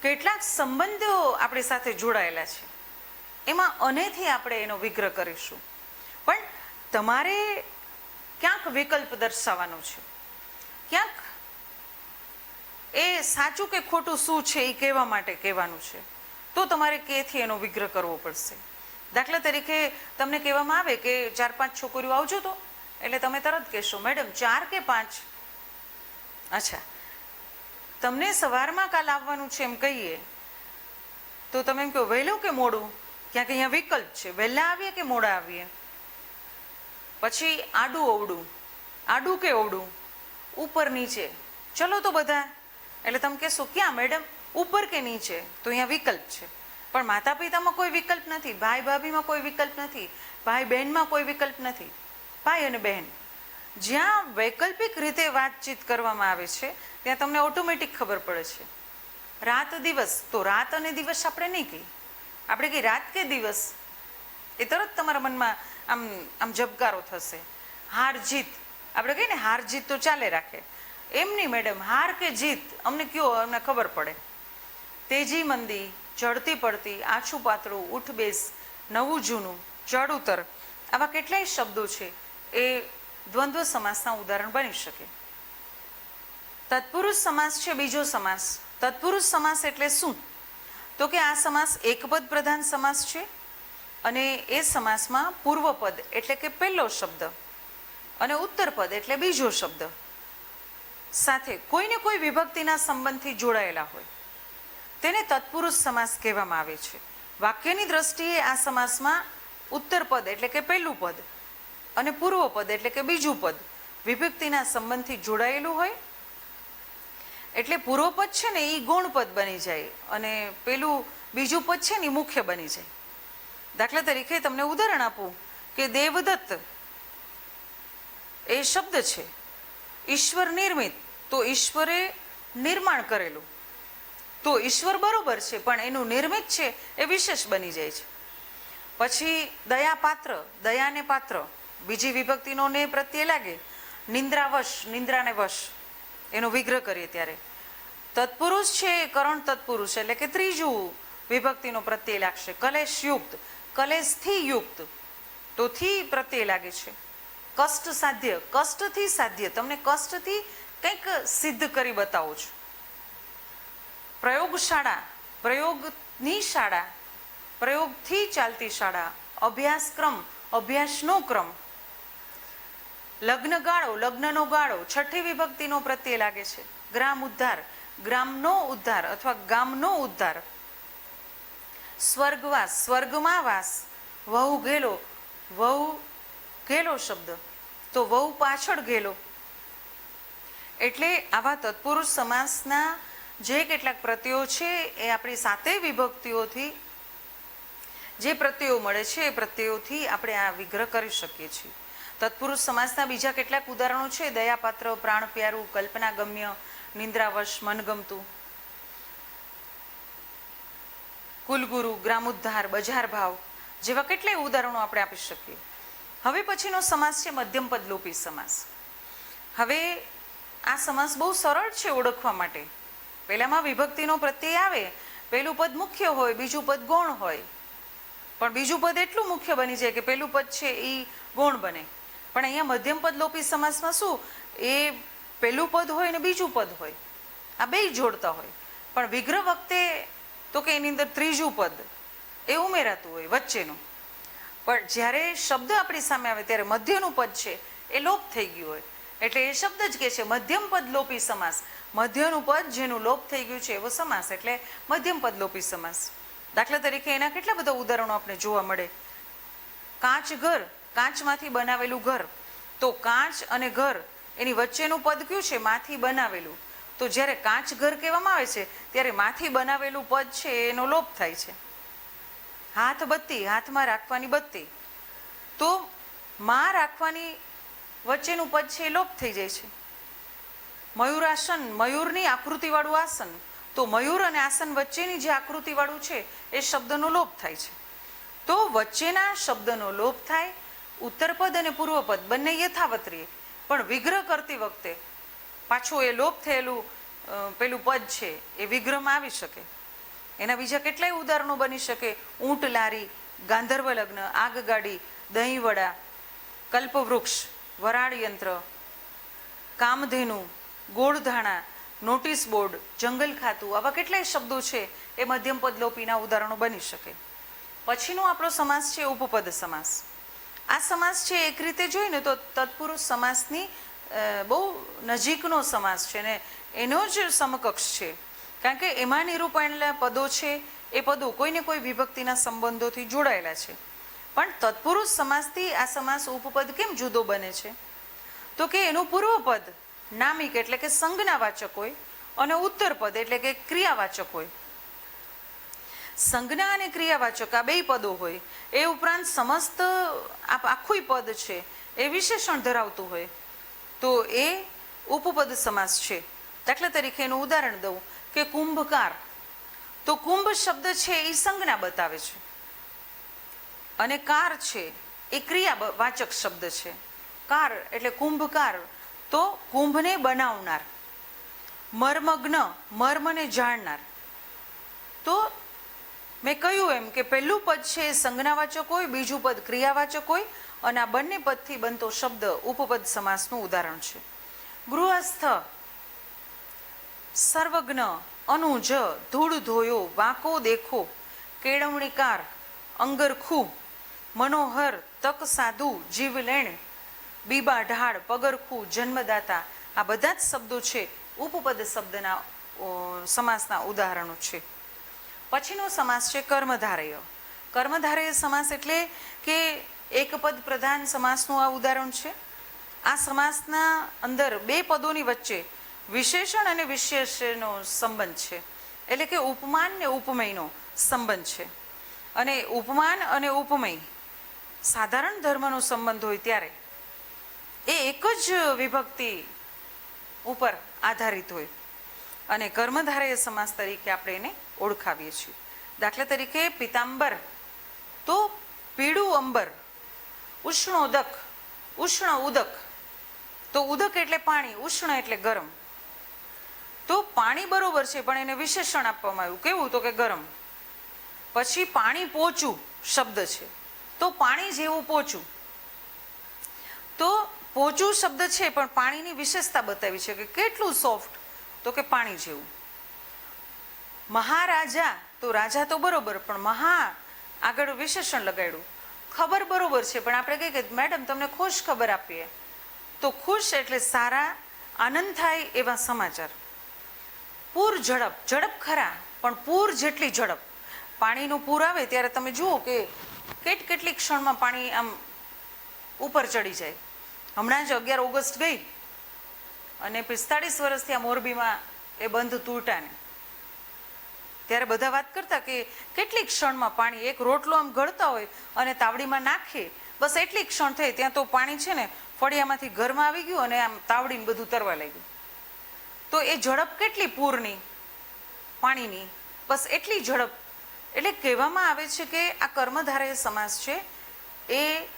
કેટલાક સંબંધો આપણી સાથે જોડાયેલા છે, એમાં અનેથી આપણે એનો વિગ્રહ કરીશું. પણ તમારે ક્યાંક વિકલ્પ દર્શાવવાનો છે, ક્યાંક એ સાચું કે ખોટું શું છે એ કહેવા માટે કહેવાનું છે, તો તમારે કેથી એનો વિગ્રહ કરવો પડશે. દાખલા તરીકે તમને કહેવામાં આવે કે 4-5 છોકરીઓ આવજો, તો એટલે તમે તરત કહેશો મેડમ 4 કે 5. અચ્છા, તમને સવારમાં કાલ આવવાનું છે એમ કહીએ તો તમે એમ કહો વહેલું કે મોડું, ક્યાંક અહીંયા વિકલ્પ છે, વહેલા આવીએ કે મોડા આવીએ. પછી આડું અવડું, આડું કે અવડું, ઉપર નીચે, ચલો તો બધા. એટલે તમે કહેશો ક્યાં મેડમ, ઉપર કે નીચે, તો અહીંયા વિકલ્પ છે. પણ માતા પિતામાં કોઈ વિકલ્પ નથી, ભાઈ ભાભીમાં કોઈ વિકલ્પ નથી, ભાઈ બહેનમાં કોઈ વિકલ્પ નથી. ભાઈ અને બહેન જ્યાં વૈકલ્પિક રીતે વાતચીત કરવામાં આવે છે ત્યાં તમને ઓટોમેટિક ખબર પડે છે. રાત દિવસ, તો રાત અને દિવસ આપણે નહીં કહીએ, આપણે કહીએ રાત કે દિવસ, એ તરત તમારા મનમાં આમ ઝબકારો થશે. હાર જીત આપણે કહીએ ને, હાર જીત તો ચાલે રાખે, એમ નહીં મેડમ, હાર કે જીત અમને કયો, અમને ખબર પડે. તેજી મંદી, ચડતી પડતી, આછું પાતળું, ઉઠ બેસ, નવું જૂનું, ચડ ઉતર, આવા કેટલાય શબ્દો છે એ દ્વંદ્વ સમાસના ઉદાહરણ બની શકે. તત્પુરુષ સમાસ છે બીજો સમાસ. તત્પુરુષ સમાસ એટલે શું? તો કે આ સમાસ એકપદ પ્રધાન સમાસ છે અને એ સમાસમાં પૂર્વપદ એટલે કે પહેલો શબ્દ અને ઉત્તરપદ એટલે બીજો શબ્દ સાથે કોઈને કોઈ વિભક્તિના સંબંધથી જોડાયેલા હોય, તેને તત્પુરુષ સમાસ કહેવામાં આવે છે. વાક્યની દ્રષ્ટિએ આ સમાસમાં ઉત્તરપદ એટલે કે પહેલું પદ અને પૂર્વપદ એટલે કે બીજું પદ વિભક્તિના સંબંધથી જોડાયેલું હોય. એટલે પૂર્વપદ છે ને એ ગૌણપદ બની જાય અને પેલું બીજું પદ છે ને એ મુખ્ય બની જાય. દાખલા તરીકે તમને ઉદાહરણ આપું કે દેવદત્ત એ શબ્દ છે, ઈશ્વર નિર્મિત, તો ઈશ્વરે નિર્માણ કરેલું, તો ઈશ્વર બરોબર છે પણ એનું નિર્મિત છે એ વિશેષ બની જાય છે. પછી દયા પાત્ર, દયાને પાત્ર, બીજી વિભક્તિનો ને પ્રત્યે લાગે. નિંદ્રાવશ, નિંદ્રાને વશ, એનો વિગ્રહ કરીએ ત્યારે. તત્પુરુષ છે કરણ તત્પુરુષ એટલે કે ત્રીજું વિભક્તિનો પ્રત્યય લાગશે. કલેશ યુક્ત, કલેશથી યુક્ત, તો થી પ્રત્યય લાગે છે. કષ્ટ સાધ્ય, કષ્ટથી સાધ્ય, તમને કષ્ટથી કંઈક સિદ્ધ કરી બતાવો છો. પ્રયોગશાળા, પ્રયોગની શાળા, પ્રયોગથી ચાલતી શાળા. અભ્યાસક્રમ, અભ્યાસનો ક્રમ. લગ્ન ગાળો, લગ્નનો ગાળો, છઠ્ઠી વિભક્તિનો પ્રત્યય લાગે છે. ગ્રામ ઉદ્ધાર, ગ્રામનો ઉદ્ધાર અથવા ગામનો ઉદ્ધાર. સ્વર્ગવાસ, સ્વર્ગમાં વાસ. વહુ ઘેલો, વહુ ઘેલો શબ્દ, તો વહુ પાછળ ઘેલો. એટલે આવા તત્પુરુષ સમાસના જે કેટલાક પ્રત્યયો છે એ આપણી સાતે વિભક્તિઓથી જે પ્રત્યયો મળે છે એ પ્રત્યયોથી આપણે આ વિગ્રહ કરી શકીએ છીએ. તત્પુરુષ સમાસના બીજા કેટલાક ઉદાહરણો છે. દયાપાત્ર, પ્રાણ પ્યારું, કલ્પનાગમ્ય, નિંદ્રાવશ, મનગમતું. કુલગુરુ, ગ્રામોદ્ધાર, બજાર ભાવ જેવા કેટલાય ઉદાહરણો આપણે આપી શકીએ. હવે પછીનો સમાસ છે મધ્યમ પદ લોપી સમાસ. હવે આ સમાસ બહુ સરળ છે ઓળખવા માટે. પહેલામાં વિભક્તિનો પ્રત્યય આવે, પહેલું પદ મુખ્ય હોય, બીજું પદ ગૌણ હોય. પણ બીજું પદ એટલું મુખ્ય બની જાય કે પહેલું પદ છે એ ગૌણ બને. પણ અહીંયા મધ્યમ પદ લોપી સમાસમાં શું, એ પહેલું પદ હોય ને બીજું પદ હોય, આ બેય જોડતા હોય. પણ વિગ્રહ વખતે તો કે એની અંદર ત્રીજું પદ એ ઉમેરાતું હોય વચ્ચેનું. પણ જ્યારે શબ્દ આપણી સામે આવે ત્યારે મધ્યનું પદ છે એ લોપ થઈ ગયું હોય, એટલે એ શબ્દ જ કે છે મધ્યમ પદ લોપી સમાસ. મધ્યનું પદ જેનું લોપ થઈ ગયું છે એવો સમાસ એટલે મધ્યમ પદ લોપી સમાસ. દાખલા તરીકે એના કેટલા બધા ઉદાહરણો આપણે જોવા મળે. કાચ ઘર, કાચમાંથી બનાવેલું ઘર. તો કાચ અને ઘર એની વચ્ચેનું પદ કયું છે, માંથી બનાવેલું. તો જ્યારે કાચ ઘર કહેવામાં આવે છે ત્યારે માંથી બનાવેલું પદ છે એનો લોપ થાય છે. હાથ બત્તી, હાથમાં રાખવાની બત્તી. તો માં રાખવાની વચ્ચેનું પદ છે એ લોપ થઈ જાય છે. મયુરાસન, મયુરની આકૃતિવાળું આસન. તો મયુર અને આસન વચ્ચેની જે આકૃતિવાળું છે એ શબ્દનો લોપ થાય છે. તો વચ્ચેના શબ્દનો લોપ થાય. ઉત્તરપદ અને પૂર્વપદ બંને યથાવત રહે, પણ વિગ્રહ કરતી વખતે પાછું એ લોપ થયેલું પેલું પદ છે એ વિગ્રહમાં આવી શકે. એના બીજા કેટલાય ઉદાહરણો બની શકે. ઊંટ લારી, ગાંધર્વ લગ્ન, આગગાડી, દહીં વડા, કલ્પવૃક્ષ, વરાળ યંત્ર, કામધેનુ, ગોળધાણા, નોટિસ બોર્ડ, જંગલ ખાતું, આવા કેટલાય શબ્દો છે એ મધ્યમ પદ લોપીના ઉદાહરણો બની શકે. પછીનો આપણો સમાસ છે ઉપપદ સમાસ. આ સમાસ છે એક રીતે જોઈએ ને તો તત્પુરુષ સમાસની બહુ નજીકનો સમાસ છે ને એનો જ સમકક્ષ છે. કારણ કે એમાં નિરૂપાયેલા પદો છે એ પદો કોઈને કોઈ વિભક્તિના સંબંધોથી જોડાયેલા છે. પણ તત્પુરુષ સમાસથી આ સમાસ ઉપપદ કેમ જુદો બને છે, તો કે એનું પૂર્વપદ નામિક એટલે કે સંજ્ઞાવાચક હોય અને ઉત્તરપદ એટલે કે ક્રિયાવાચક હોય. સંજ્ઞા અને ક્રિયાવાચક આ બે પદો હોય. એ ઉપરાંત સમસ્ત આખું પદ છે એ વિશેષણ ધરાવતું હોય તો એ ઉપપદ સમાસ છે. દાખલા તરીકે એનું ઉદાહરણ દઉં કે કુંભકાર. તો કુંભ શબ્દ છે એ સંજ્ઞા બતાવે છે અને કાર છે એ ક્રિયાવાચક શબ્દ છે. કાર એટલે કુંભકાર, તો કુંભને બનાવનાર. મર્મજ્ઞ, મર્મને જાણનાર. તો મેં કહ્યું એમ કે પહેલું પદ છે એ સંજ્ઞાવાચક હોય, બીજું પદ ક્રિયાવાચક હોય અને આ બંને પદથી બનતો શબ્દ ઉપપદ સમાસનું ઉદાહરણ છે. ગૃહસ્થ, સર્વજ્ઞ, અનુજ, ધૂળ ધોયો, વાંકો દેખો, કેળવણીકાર, અંગરખું, મનોહર, તક સાધુ, જીવલેણ, બીબા ઢાળ, પગરખું, જન્મદાતા. આ બધા જ શબ્દો છે ઉપપદ શબ્દના સમાસના ઉદાહરણો છે. પછીનો સમાસ છે કર્મધારય. કર્મધારય સમાસ એટલે કે એક પદ પ્રધાન સમાસનું આ ઉદાહરણ છે. આ સમાસના અંદર બે પદોની વચ્ચે વિશેષણ અને વિશેષનો સંબંધ છે, એટલે કે ઉપમાન ને ઉપમેયનો સંબંધ છે. અને ઉપમાન અને ઉપમેય સાધારણ ધર્મનો સંબંધ હોય ત્યારે એ એક જ વિભક્તિ ઉપર આધારિત હોય અને કર્મધારય સમાસ તરીકે આપણે એને ઓળખાવીએ છીએ. દાખલા તરીકે પિતાંબર, તો પીળું અંબર. ઉષ્ણોદક, ઉષ્ણ ઉદક. તો ઉદક એટલે પાણી, ઉષ્ણ એટલે ગરમ. તો પાણી બરોબર છે પણ એને વિશેષણ આપવામાં આવ્યું, કેવું, તો કે ગરમ. પછી પાણી પોચું શબ્દ છે, તો પાણી જેવું પોચું. તો પોચું શબ્દ છે પણ પાણીની વિશેષતા બતાવી છે કે કેટલું સોફ્ટ, તો કે પાણી જેવું. મહારાજા, તો રાજા તો બરોબર પણ મહા આગળ વિશેષણ લગાડ્યું. ખબર બરોબર છે પણ આપણે કહીએ કે મેડમ તમને ખુશ ખબર આપીએ, તો ખુશ એટલે સારા, આનંદ થાય એવા સમાચાર. પૂર ઝડપ, ઝડપ ખરા પણ પૂર જેટલી ઝડપ. પાણીનું પૂર આવે ત્યારે તમે જુઓ કે કેટલી ક્ષણમાં પાણી આમ ઉપર ચડી જાય. હમણાં જ 11 ઓગસ્ટ ગઈ અને 45 વર્ષથી આ મોરબીમાં એ બંધ તૂટ્યા ને ત્યારે બધા વાત કરતા કે કેટલી ક્ષણમાં પાણી, એક રોટલો આમ ગળતા હોય અને તાવડીમાં નાખીએ બસ એટલી ક્ષણ થઈ ત્યાં તો પાણી છે ને ફળિયામાંથી ઘરમાં આવી ગયું અને આમ તાવડીને બધું તરવા લાગ્યું. તો એ ઝડપ કેટલી પૂરની, પાણીની, બસ એટલી ઝડપ એટલે કહેવામાં આવે છે કે આ કર્મધારય સમાસ છે એ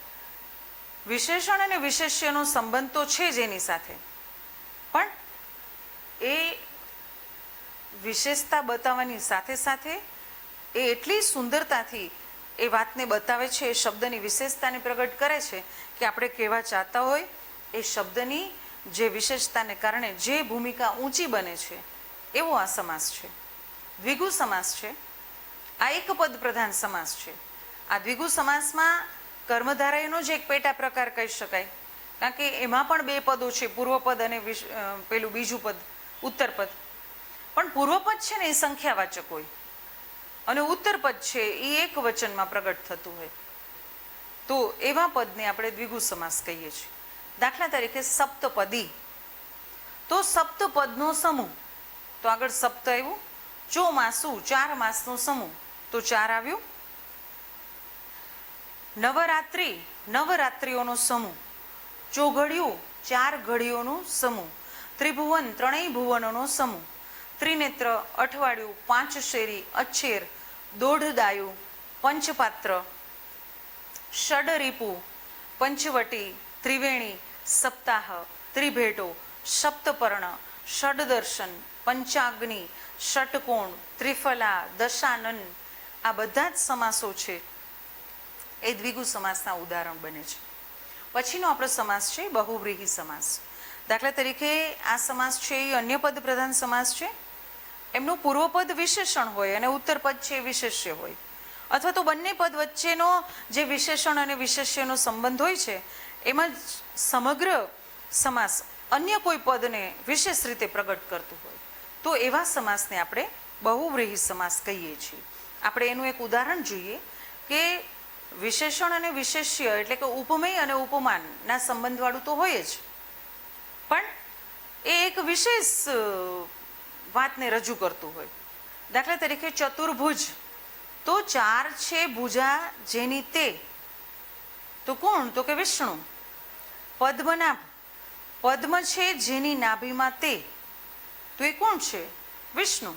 વિશેષણ અને વિશેષ્યનો સંબંધ તો છે જ એની સાથે, પણ એ વિશેષતા બતાવવાની સાથે સાથે એ એટલી સુંદરતાથી એ વાતને બતાવે છે, એ શબ્દની વિશેષતાને પ્રગટ કરે છે કે આપણે કહેવા ચાહતા હોય એ શબ્દની જે વિશેષતાને કારણે જે ભૂમિકા ઊંચી બને છે એવો આ સમાસ છે. દ્વિગુ સમાસ છે. આ એક પદ પ્રધાન સમાસ છે. આ દ્વિગુ સમાસમાં કર્મધારયનો જ એક પેટા પ્રકાર કહી શકાય, કારણ કે એમાં પણ બે પદો છે, પૂર્વપદ અને પેલું બીજું પદ ઉત્તરપદ. પણ પૂર્વપદ છે ને એ સંખ્યાવાચક હોય અને ઉત્તરપદ છે એ એક વચનમાં પ્રગટ થતું હોય, તો એવા પદને આપણે દ્વિગુ સમાસ કહીએ છીએ. દાખલા તરીકે સપ્તપદી, તો સપ્તપદનો સમૂહ, તો આગળ સપ્ત આવ્યું, ચોમાસુ 4 માસનો સમૂહ, તો 4 આવ્યું. નવરાત્રિ, નવરાત્રિઓનો સમૂહ, ચોઘડિયું 4 ઘડીઓનો સમૂહ, ત્રિભુવન 3 ભુવનોનો સમૂહ, ત્રિનેત્ર અઠવાડિયું, 5 શેરી, અચ્છેર, દોઢદાયું, પંચપાત્ર, ષડરીપુ, પંચવટી, ત્રિવેણી, સપ્તાહ, ત્રિભેટો, સપ્તપર્ણ, ષડદર્શન, પંચાગ્નિ, ષટકોણ, ત્રિફલા, દશાનન, આ બધા જ સમાસો છે એ દ્વિગુ સમાસના ઉદાહરણ બને છે. પછીનો આપણો સમાસ છે બહુવ્રીહી સમાસ. દાખલા તરીકે આ સમાસ છે એ અન્ય પદ પ્રધાન સમાસ છે. એમનું પૂર્વપદ વિશેષણ હોય અને ઉત્તરપદ છે એ વિશેષ્ય હોય, અથવા તો બંને પદ વચ્ચેનો જે વિશેષણ અને વિશેષ્યનો સંબંધ હોય છે એમાં સમગ્ર સમાસ અન્ય કોઈ પદને વિશેષ રીતે પ્રગટ કરતું હોય, તો એવા સમાસને આપણે બહુવ્રીહી સમાસ કહીએ છીએ. આપણે એનું એક ઉદાહરણ જોઈએ કે વિશેષણ અને વિશેષ્ય એટલે કે ઉપમેય અને ઉપમાનના સંબંધવાળું તો હોય જ, પણ એ એક વિશેષ વાતને રજૂ કરતું હોય. દાખલા તરીકે ચતુર્ભુજ, તો 4 છે ભુજા જેની તે, તો કોણ? તો કે વિષ્ણુ. પદ્મનાભ, પદ્મ છે જેની નાભીમાં તે, તો એ કોણ છે? વિષ્ણુ.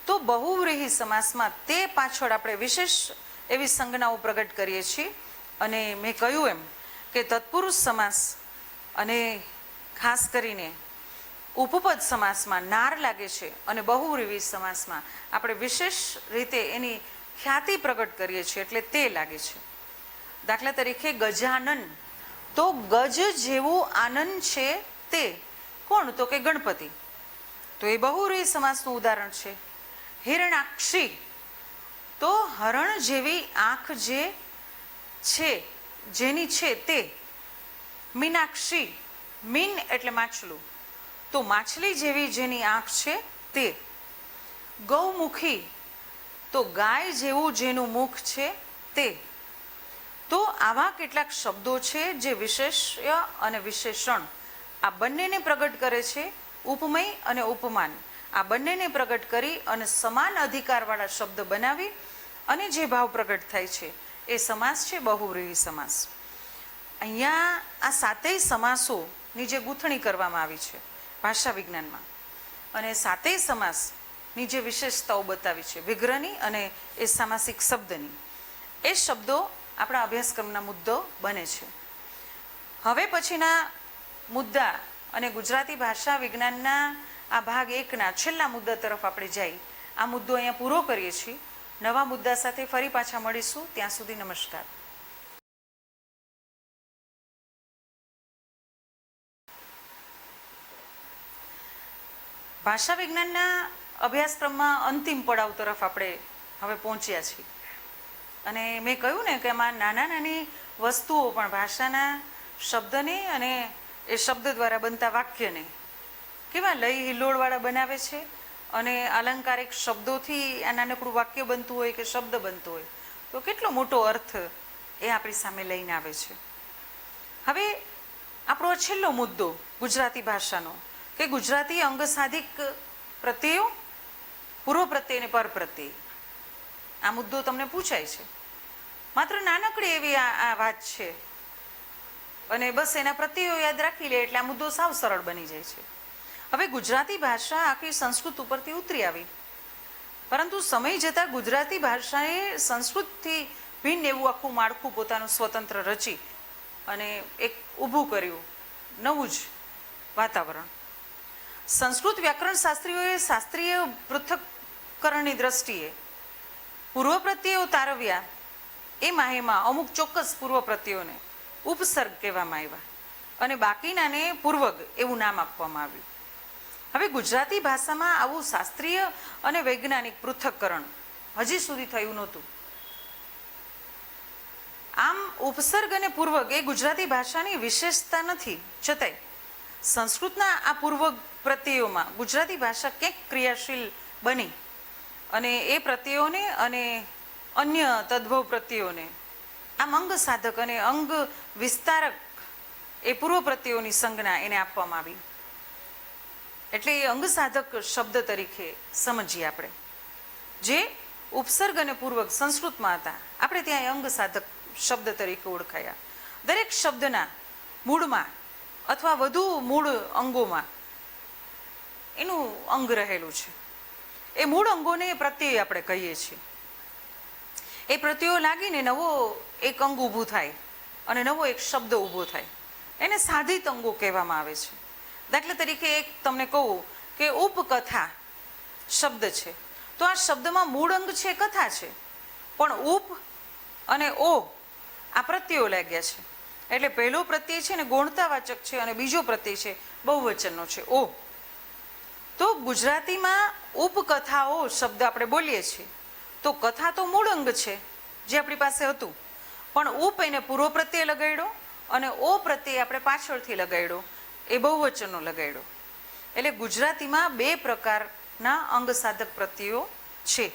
તો બહુવ્રીહી સમાસમાં તે પાછળ આપણે વિશેષ એવી સંજ્ઞાઓ પ્રગટ કરીએ છીએ. અને મેં કહ્યું એમ કે તત્પુરુષ સમાસ અને ખાસ કરીને ઉપપદ સમાસમાં નાર લાગે છે અને બહુવ્રીહી સમાસમાં આપણે વિશેષ રીતે એની ખ્યાતિ પ્રગટ કરીએ છીએ એટલે તે લાગે છે. દાખલા તરીકે ગજાનન, તો ગજ જેવું આનંદ છે તે, કોણ? તો કે ગણપતિ. તો એ બહુવ્રીહી સમાસનું ઉદાહરણ છે. હિરણાક્ષી, તો હરણ જેવી આંખ જે છે જેની છે તે. મીનાક્ષી, મીન એટલે માછલું, તો માછલી જેવી જેની આંખ છે તે. ગૌમુખી, તો ગાય જેવું જેનું મુખ છે તે. તો આવા કેટલાક શબ્દો છે જે વિશેષ્ય અને વિશેષણ આ બંનેને પ્રગટ કરે છે. ઉપમેય અને ઉપમાન આ બંનેને પ્રગટ કરી અને સમાન અધિકારવાળા શબ્દ બનાવી અને જે ભાવ પ્રગટ થાય છે એ સમાસ છે બહુવ્રીહી સમાસ. અહીંયા આ 7 સમાસોની જે ગૂંથણી કરવામાં આવી છે ભાષા વિજ્ઞાનમાં, અને 7 સમાસની જે વિશેષતાઓ બતાવી છે વિગ્રહની અને એ સામાસિક શબ્દની, એ શબ્દો આપણા અભ્યાસક્રમના મુદ્દો બને છે. હવે પછીના મુદ્દા અને ગુજરાતી ભાષા વિજ્ઞાનના આ ભાગ 1ના છેલ્લા મુદ્દા તરફ આપણે જઈ આ મુદ્દો અહીંયા પૂરો કરીએ છીએ. નવા મુદ્દા સાથે ફરી પાછા મળીશું. ત્યાં સુધી નમસ્કાર. ભાષા વિજ્ઞાનના અભ્યાસક્રમમાં અંતિમ પડાવ તરફ આપણે હવે પહોંચ્યા છીએ. અને મેં કહ્યું ને કે એમાં નાની વસ્તુઓ પણ ભાષાના શબ્દને અને એ શબ્દ દ્વારા બનતા વાક્યને કેવા લય હિલ્લોળવાળા બનાવે છે, અને અલંકારિક શબ્દોથી આ નાનકડું વાક્ય બનતું હોય કે શબ્દ બનતો હોય તો કેટલો મોટો અર્થ એ આપણી સામે લઈને આવે છે. હવે આપણો છેલ્લો મુદ્દો ગુજરાતી ભાષાનો કે ગુજરાતી અંગસાધિક પ્રત્યયો, પૂર્વ પ્રત્યય અને પર પ્રત્યય, આ મુદ્દો તમને પૂછાય છે. માત્ર નાનકડી એવી આ વાત છે અને બસ એના પ્રત્યયો યાદ રાખી લે એટલે આ મુદ્દો સાવ સરળ બની જાય છે. હવે ગુજરાતી ભાષા આખી સંસ્કૃત ઉપરથી ઉતરી આવી પરંતુ સમય જતાં ગુજરાતી ભાષાએ સંસ્કૃતથી ભિન્ન એવું આખું માળખું પોતાનું સ્વતંત્ર રચી અને એક ઊભું કર્યું નવું જ વાતાવરણ. સંસ્કૃત વ્યાકરણ શાસ્ત્રીઓએ શાસ્ત્રીય પૃથક્કરણની દ્રષ્ટિએ પૂર્વ પ્રત્યયો તારવ્યા. એ માહેમાં અમુક ચોક્કસ પૂર્વ પ્રત્યયોને ઉપસર્ગ કહેવામાં આવ્યા અને બાકીનાને પૂર્વગ એવું નામ આપવામાં આવ્યું. હવે ગુજરાતી ભાષામાં આવું શાસ્ત્રીય અને વૈજ્ઞાનિક પૃથક્કરણ હજી સુધી થયું નહોતું. આમ ઉપસર્ગ અને પૂર્વગ એ ગુજરાતી ભાષાની વિશેષતા નથી, છતાંય સંસ્કૃતના આ પૂર્વગ પ્રત્યયોમાં ગુજરાતી ભાષા ક્યાંક ક્રિયાશીલ બની અને એ પ્રત્યયોને અને અન્ય તદ્ભવ પ્રત્યયોને આમ અંગ સાધક અને અંગ વિસ્તારક એ પૂર્વ પ્રત્યયોની સંજ્ઞા એને આપવામાં આવી. એટલે એ અંગ સાધક શબ્દ તરીકે સમજીએ આપણે. જે ઉપસર્ગ અને પૂર્વક સંસ્કૃતમાં હતા, આપણે ત્યાં અંગ સાધક શબ્દ તરીકે ઓળખાયા. દરેક શબ્દના મૂળમાં અથવા વધુ મૂળ અંગોમાં એનું અંગ રહેલું છે. એ મૂળ અંગોને પ્રત્યય આપણે કહીએ છીએ. એ પ્રત્યયો લાગીને નવો એક અંગ ઊભું થાય અને નવો એક શબ્દ ઊભો થાય. એને સાધિત અંગો કહેવામાં આવે છે. દાખલા તરીકે એક તમને કહું કે ઉપકથા શબ્દ છે, તો આ શબ્દમાં મૂળ અંગ છે કથા છે, પણ ઉપ અને ઓ આ પ્રત્યયો લાગ્યા છે. એટલે પહેલો પ્રત્યય છે ને ગૌણતાવાચક છે અને બીજો પ્રત્યય છે બહુવચનનો છે ઓ. તો ગુજરાતીમાં ઉપકથાઓ શબ્દ આપણે બોલીએ છીએ તો કથા તો મૂળ અંગ છે જે આપણી પાસે હતું, પણ ઉપ એને પૂર્વ પ્રત્યય લગાડ્યો અને ઓ પ્રત્યય આપણે પાછળથી લગાડ્યો, એ બહુવચનનો લગાડ્યો. એટલે ગુજરાતીમાં બે પ્રકારના અંગ સાધક પ્રત્યયો છે.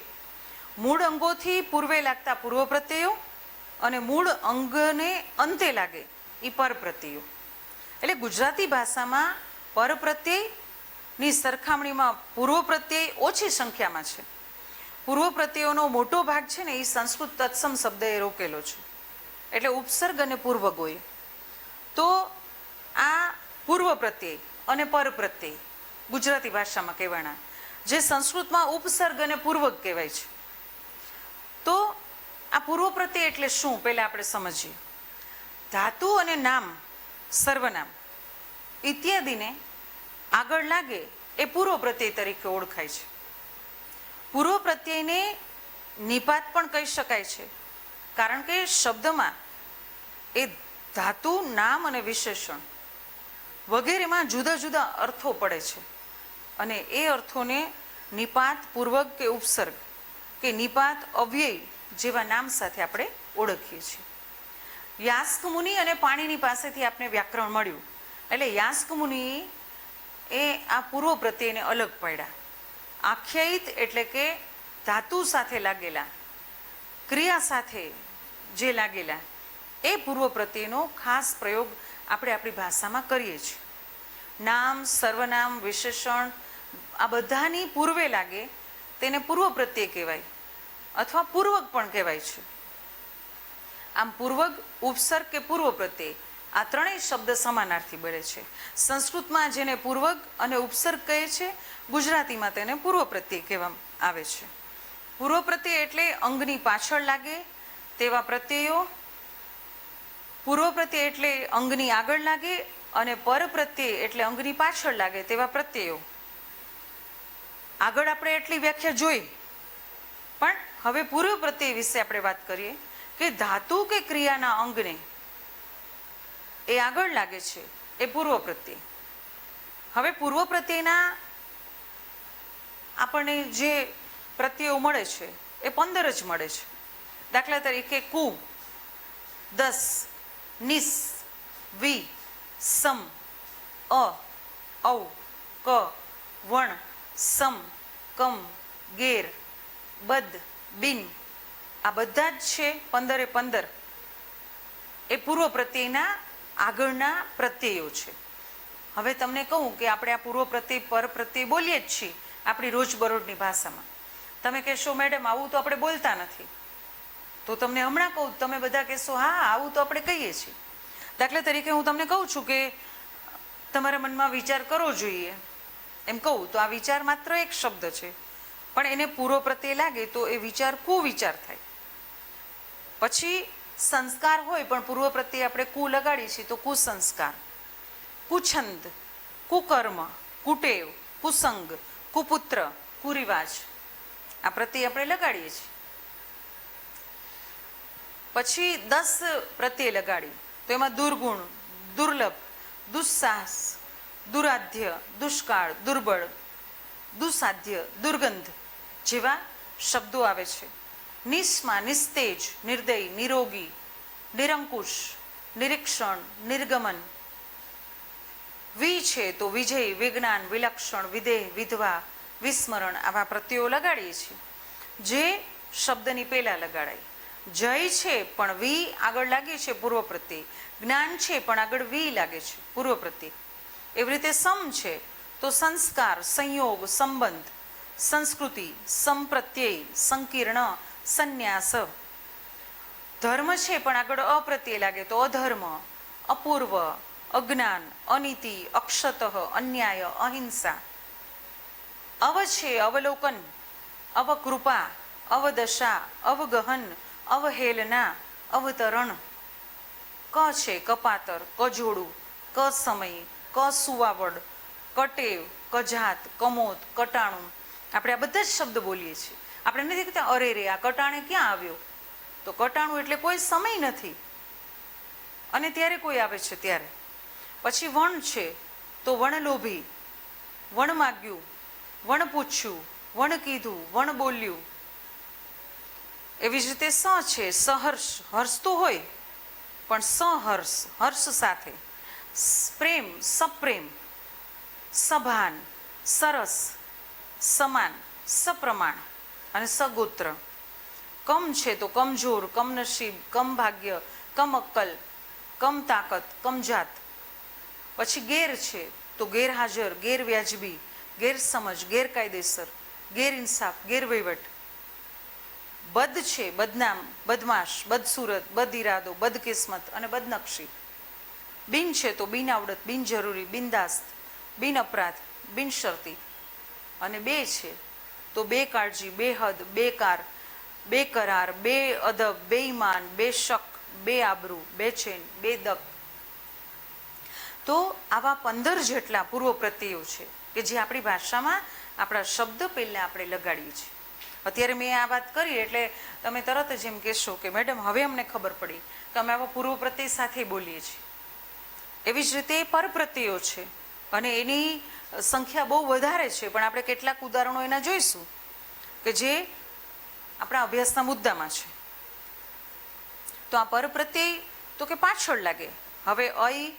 મૂળ અંગોથી પૂર્વે લાગતા પૂર્વ પ્રત્યયો અને મૂળ અંગને અંતે લાગે એ પર પ્રત્યયો. એટલે ગુજરાતી ભાષામાં પર પ્રત્યયની સરખામણીમાં પૂર્વ પ્રત્યય ઓછી સંખ્યામાં છે. પૂર્વ પ્રત્યયોનો મોટો ભાગ છે ને એ સંસ્કૃત તત્સમ શબ્દએ રોકેલો છે. એટલે ઉપસર્ગ અને પૂર્વગોએ. તો આ પૂર્વ પ્રત્યય અને પર પ્રત્યય ગુજરાતી ભાષામાં કહેવાના, જે સંસ્કૃતમાં ઉપસર્ગ અને પૂર્વક કહેવાય છે. તો આ પૂર્વ પ્રત્યય એટલે શું પહેલા આપણે સમજીએ. ધાતુ અને નામ, સર્વનામ ઇત્યાદિને આગળ લાગે એ પૂર્વ પ્રત્યય તરીકે ઓળખાય છે. પૂર્વ પ્રત્યયને નિપાત પણ કહી શકાય છે, કારણ કે શબ્દમાં એ ધાતુ, નામ અને વિશેષણ વગેરેમાં જુદા જુદા અર્થો પડે છે અને એ અર્થોને નિપાત, પૂર્વક કે ઉપસર્ગ કે નિપાત, અવ્યય જેવા નામ સાથે આપણે ઓળખીએ છીએ. યાસ્ક મુનિ અને પાણીની પાસેથી આપણે વ્યાકરણ મળ્યું. એટલે યાસ્ક મુનિ એ આ પૂર્વ પ્રત્યયને અલગ પાડ્યા. આખ્યાયિત એટલે કે ધાતુ સાથે લાગેલા, ક્રિયા સાથે જે લાગેલા એ પૂર્વ પ્રત્યયનો ખાસ પ્રયોગ આપણે આપણી ભાષામાં કરીએ છીએ. નામ, સર્વનામ, વિશેષણ આ બધાની પૂર્વે લાગે તેને પૂર્વ પ્રત્યય કહેવાય અથવા પૂર્વક પણ કહેવાય છે. આમ પૂર્વક, ઉપસર્ગ કે પૂર્વ પ્રત્યય આ ત્રણેય શબ્દ સમાનાર્થી બને છે. સંસ્કૃતમાં જેને પૂર્વક અને ઉપસર્ગ કહે છે, ગુજરાતીમાં તેને પૂર્વ પ્રત્યય કહેવામાં આવે છે. પૂર્વ પ્રત્યય એટલે અંગની પાછળ લાગે તેવા પ્રત્યયો, પૂર્વ પ્રત્યય એટલે અંગની આગળ લાગે અને પર પ્રત્યય એટલે અંગની પાછળ લાગે તેવા પ્રત્યયો. આગળ આપણે એટલી વ્યાખ્યા જોઈ, પણ હવે પૂર્વ પ્રત્યય વિશે આપણે વાત કરીએ કે ધાતુ કે ક્રિયાના અંગને એ આગળ લાગે છે એ પૂર્વ પ્રત્યય. હવે પૂર્વ પ્રત્યયના આપણને જે પ્રત્યયો મળે છે એ 15 જ મળે છે. દાખલા તરીકે કુ, દસ, નિસ, વિ, સમ, અ, ઔ, ક, વણ, સમ, કમ, ગેર, બદ, બિન આ બધા જ છે 15 એ પૂર્વ પ્રત્યયના આગળના પ્રત્યયો છે. હવે તમને કહું કે આપણે આ પૂર્વ પ્રત્યય પર પ્રત્યય બોલીએ જ છીએ આપણી રોજબરોજની ભાષામાં. તમે કહેશો મેડમ આવું તો આપણે બોલતા નથી. તો તમને હમણાં કહું, તમે બધા કહેશો હા આવું તો આપણે કહીએ છીએ. દાખલા તરીકે હું તમને કહું છું કે તમારા મનમાં વિચાર કરવો જોઈએ એમ કહું તો આ વિચાર માત્ર એક શબ્દ છે, પણ એને પૂર્વ પ્રત્યય લાગે તો એ વિચાર કુવિચાર થાય. પછી સંસ્કાર હોય પણ પૂર્વ પ્રત્યે આપણે કુ લગાડીએ છીએ તો કુસંસ્કાર, કુછંદ, કુકર્મ, કુટેવ, કુસંગ, કુપુત્ર, કુરિવાજ, આ પ્રત્યે આપણે લગાડીએ છીએ. પછી 10 પ્રત્યય લગાડી તો એમાં દુર્ગુણ, દુર્લભ, દુસ્સાહસ, દુરાધ્ય, દુષ્કાળ, દુર્બળ, દુસાધ્ય, દુર્ગંધ જેવા શબ્દો આવે છે. નિસ્મા, નિસ્તેજ, નિર્દય, નિરોગી, નિરંકુશ, નિરીક્ષણ, નિર્ગમન. વિ છે તો વિજય, વિજ્ઞાન, વિલક્ષણ, વિદેહ, વિધવા, વિસ્મરણ, આવા પ્રત્યયો લગાડીએ છીએ જે શબ્દની પહેલા લગાડાય. જય છે પણ વિ આગળ લાગે છે પૂર્વ પ્રત્યય, જ્ઞાન છે પણ આગળ વિ લાગે છે પૂર્વ પ્રત્યય. એવી રીતે સમ છે તો સંસ્કાર, સંયોગ, સંબંધ, સંસ્કૃતિ, સંપ્રત્યય, સંકીર્ણ, સંન્યાસ. ધર્મ છે પણ આગળ અપ્રત્યય લાગે તો અધર્મ, અપૂર્વ, અજ્ઞાન, અનીતિ, અક્ષત, અન્યાય, અહિંસા. અવ છે અવલોકન, અવકૃપા, અવદશા, અવગહન, અવહેલના, અવતરણ. ક છે કપાતર, કજોડું, કસમય, કસુવાવડ, કટેવ, કજાત, કમોદ, કટાણું. આપણે આ બધા જ શબ્દ બોલીએ છીએ. આપણે નથી કહેતા અરે રે આ કટાણે ક્યાં આવ્યો, તો કટાણું એટલે કોઈ સમય નથી અને ત્યારે કોઈ આવે છે ત્યારે. પછી વણ છે તો વણલોભી, વણ માગ્યું, વણ પૂછ્યું, વણ કીધું, વણ બોલ્યું. એવી જ રીતે સ છે સહર્ષ, હર્ષતું હોય પણ સહર્ષ, હર્ષ સાથે. પ્રેમ, સપ્રેમ, સભાન, સરસ, સમાન, સપ્રમાણ અને સગોત્ર. કમ છે તો કમજોર, કમનસીબ, કમ ભાગ્ય, કમ અક્કલ, કમ તાકત, કમજાત. પછી ગેર છે તો ગેરહાજર, ગેરવ્યાજબી, ગેરસમજ, ગેરકાયદેસર, ગેરઇન્સાફ, ગેરવહીવટ. બદ છે બદનામ, બદમાશ, બદસુરત, બદઇરાદો, બદકિસ્મત અને બદનક્ષી. બિન છે તો બિનઆવડત, બિનજરૂરી, બિનદાસ્ત, બિન અપરાધ, બિનશરતી. અને બે છે તો બેકાળજી, બેહદ, બેકાર, બેકરાર, બેઅદબ, બેઈમાન, બેશક, બેઆબરૂ, બેચેન, બેદક. તો આવા 15 જેટલા પૂર્વ પ્રત્યયો છે કે જે આપણી ભાષામાં આપણા શબ્દ પહેલાં આપણે લગાડીએ છીએ. અત્યારે મેં આ વાત કરી એટલે તમે તરત જ એમ કહેશો કે મેડમ હવે અમને ખબર પડી કે અમે આવા પૂર્વ પ્રત્યય સાથે બોલીએ છીએ. એવી જ રીતે પરપ્રત્યયો છે અને એની સંખ્યા બહુ વધારે છે, પણ આપણે કેટલાક ઉદાહરણો એના જોઈશું કે જે આપણા અભ્યાસના મુદ્દામાં છે. તો આ પરપ્રત્યય તો કે પાછળ લાગે. હવે ઐ,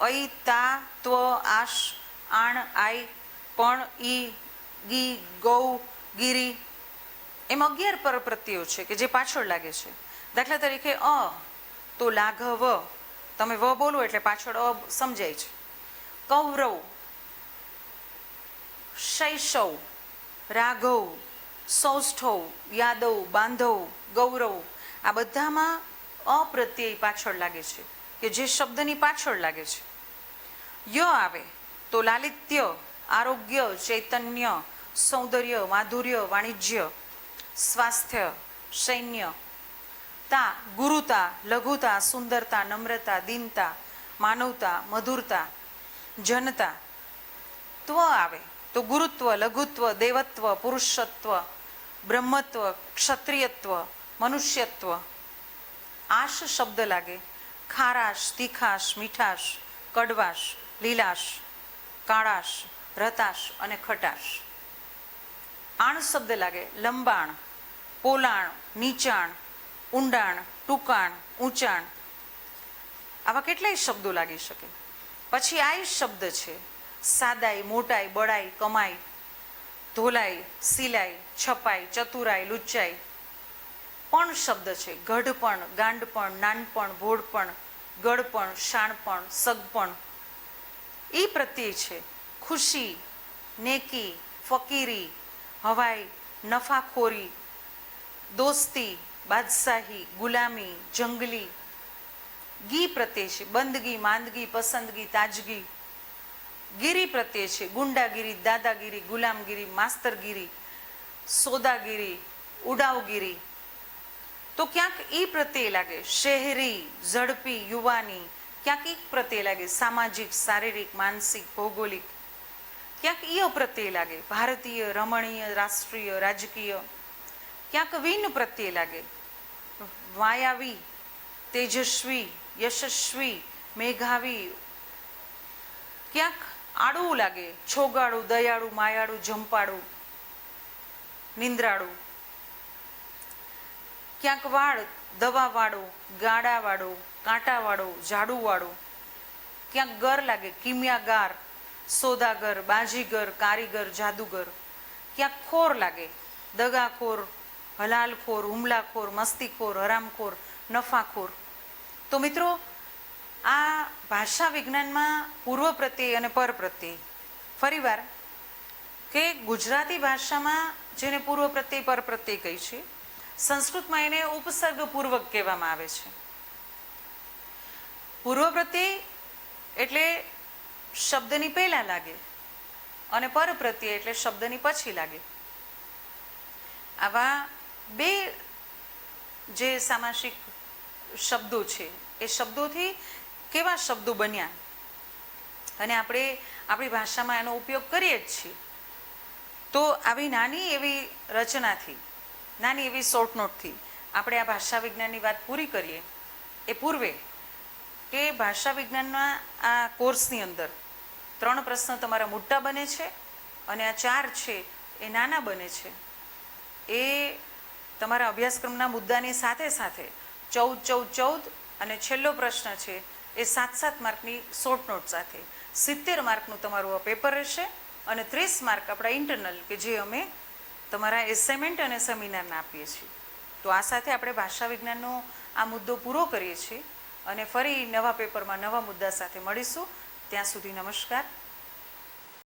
ઐ, તા, ત્વ, આશ, આણ, આઈ, પણ, ઈ, ગી, ગૌ, ગીરી, એમ 11 પરપ્રત્યયો છે કે જે પાછળ લાગે છે. દાખલા તરીકે તો લાઘવ, તમે વ બોલો એટલે પાછળ સમજાય છે. કૌરવ, શૈશવ, રાઘવ, સૌષ્ઠવ, યાદવ, બાંધવ, ગૌરવ, આ બધામાં અપ્રત્યય પાછળ લાગે છે કે જે શબ્દની પાછળ લાગે છે. ય આવે તો લાલિત્ય, આરોગ્ય, ચૈતન્ય, સૌંદર્ય, માધુર્ય, વાણિજ્ય, સ્વાસ્થ્ય, સૈન્ય. તા ગુરુતા, લઘુતા, સુંદરતા, નમ્રતા, દીનતા, માનવતા, મધુરતા, જનતા. ત્વ આવે તો ગુરુત્વ, લઘુત્વ, દેવત્વ, પુરુષત્વ, બ્રહ્મત્વ, ક્ષત્રિયત્વ, મનુષ્યત્વ. આશ શબ્દ લાગે ખારાશ, તીખાશ, મીઠાશ, કડવાશ, લીલાશ, કાળાશ, રતાશ અને ખટાશ. આણ શબ્દ લાગે લંબાણ, પોલાણ, નીચાણ, ઊંડાણ, ટૂંકાણ, ઊંચાણ. આવા કેટલાય શબ્દો લાગી શકે. પછી આઈ શબ્દ છે સાદાઈ, મોટાઈ, બળાઈ, કમાઈ, ધોલાઈ, સિલાઈ, છપાઈ, ચતુરાઈ, લુચ્ચાઈ. પણ શબ્દ છે ગઢપણ, ગાંડપણ, નાનપણ, ભોળપણ, ગળપણ, શાણપણ, સગપણ. એ પ્રત્યય છે ખુશી, નેકી, ફકીરી, હવાઈ, નફાખોરી, દોસ્તી, બાદશાહી, ગુલામી, જંગલી. ગી પ્રત્યય છે બંદગી, માંદગી, પસંદગી, તાજગી. ગીરી પ્રત્યય છે ગુંડાગીરી, દાદાગીરી, ગુલામગીરી, માસ્તરગીરી, સોદાગીરી, ઉડાવગીરી, તો ક્યાંક ઈ પ્રત્યે લાગે. શહેરી, ઝડપી, યુવાની, ક્યાંક ઈ પ્રત્યે લાગે. સામાજિક, શારીરિક, માનસિક, ભૌગોલિક, ક્યાંક ઈય પ્રત્યે લાગે. ભારતીય, રમણીય, રાષ્ટ્રીય, રાજકીય, ક્યાંક વિન પ્રત્યે લાગે. વાયાવી, તેજસ્વી, યશસ્વી, મેઘાવી, ક્યાંક આડવું લાગે. છોગાડું, દયાળુ, માયાળુ, જંપાળું, નિંદ્રાળું, ક્યાંક વાળ દવાવાળું, ગાડાવાળું, કાંટાવાળું, ઝાડુવાળું, ક્યાંક ગર લાગે. કિમિયાગાર, સોદાગર, બાજીગર, કારીગર, જાદુગર, ક્યાંક ખોર લાગે. દગાખોર, હલાલખોર, હુમલાખોર, મસ્તીખોર, હરામખોર, નફાખોર. તો મિત્રો, આ ભાષા વિજ્ઞાનમાં પૂર્વ પ્રત્યય અને પર પ્રત્યય. ફરીવાર કે ગુજરાતી ભાષામાં જેને પૂર્વ પ્રત્યય પર પ્રત્યય કહી છે, સંસ્કૃતમાં એને ઉપસર્ગપૂર્વક કહેવામાં આવે છે. પૂર્વ પ્રત્યય એટલે શબ્દની પહેલા લાગે અને પર પ્રત્યય એટલે શબ્દની પછી લાગે. આવા બે જે સામાસિક શબ્દો છે એ શબ્દોથી કેવા શબ્દો બન્યા અને આપણે આપણી ભાષામાં એનો ઉપયોગ કરીએ જ છીએ. તો આવી નાની એવી રચનાથી, નાની એવી શોર્ટ નોટથી આપણે આ ભાષા વિજ્ઞાનની વાત પૂરી કરીએ. એ પૂર્વે કે ભાષા વિજ્ઞાનના આ કોર્સની અંદર 3 પ્રશ્ન તમારા મોટા બને છે અને આ 4 છે એ નાના બને છે. એ તમારા અભ્યાસક્રમના મુદ્દાની સાથે સાથે 14 અને છેલ્લો પ્રશ્ન છે એ 7 માર્કની શોર્ટ નોટ સાથે 70 માર્કનું તમારું આ પેપર રહેશે અને 30 માર્ક આપણા ઇન્ટરનલ કે જે અમે તમારા એસાઇનમેન્ટ અને સેમિનારના આપીએ છીએ. તો આ સાથે આપણે ભાષા વિજ્ઞાનનો આ મુદ્દો પૂરો કરીએ છીએ અને ફરી નવા પેપરમાં નવા મુદ્દા સાથે મળીશું. ત્યાં સુધી નમસ્કાર.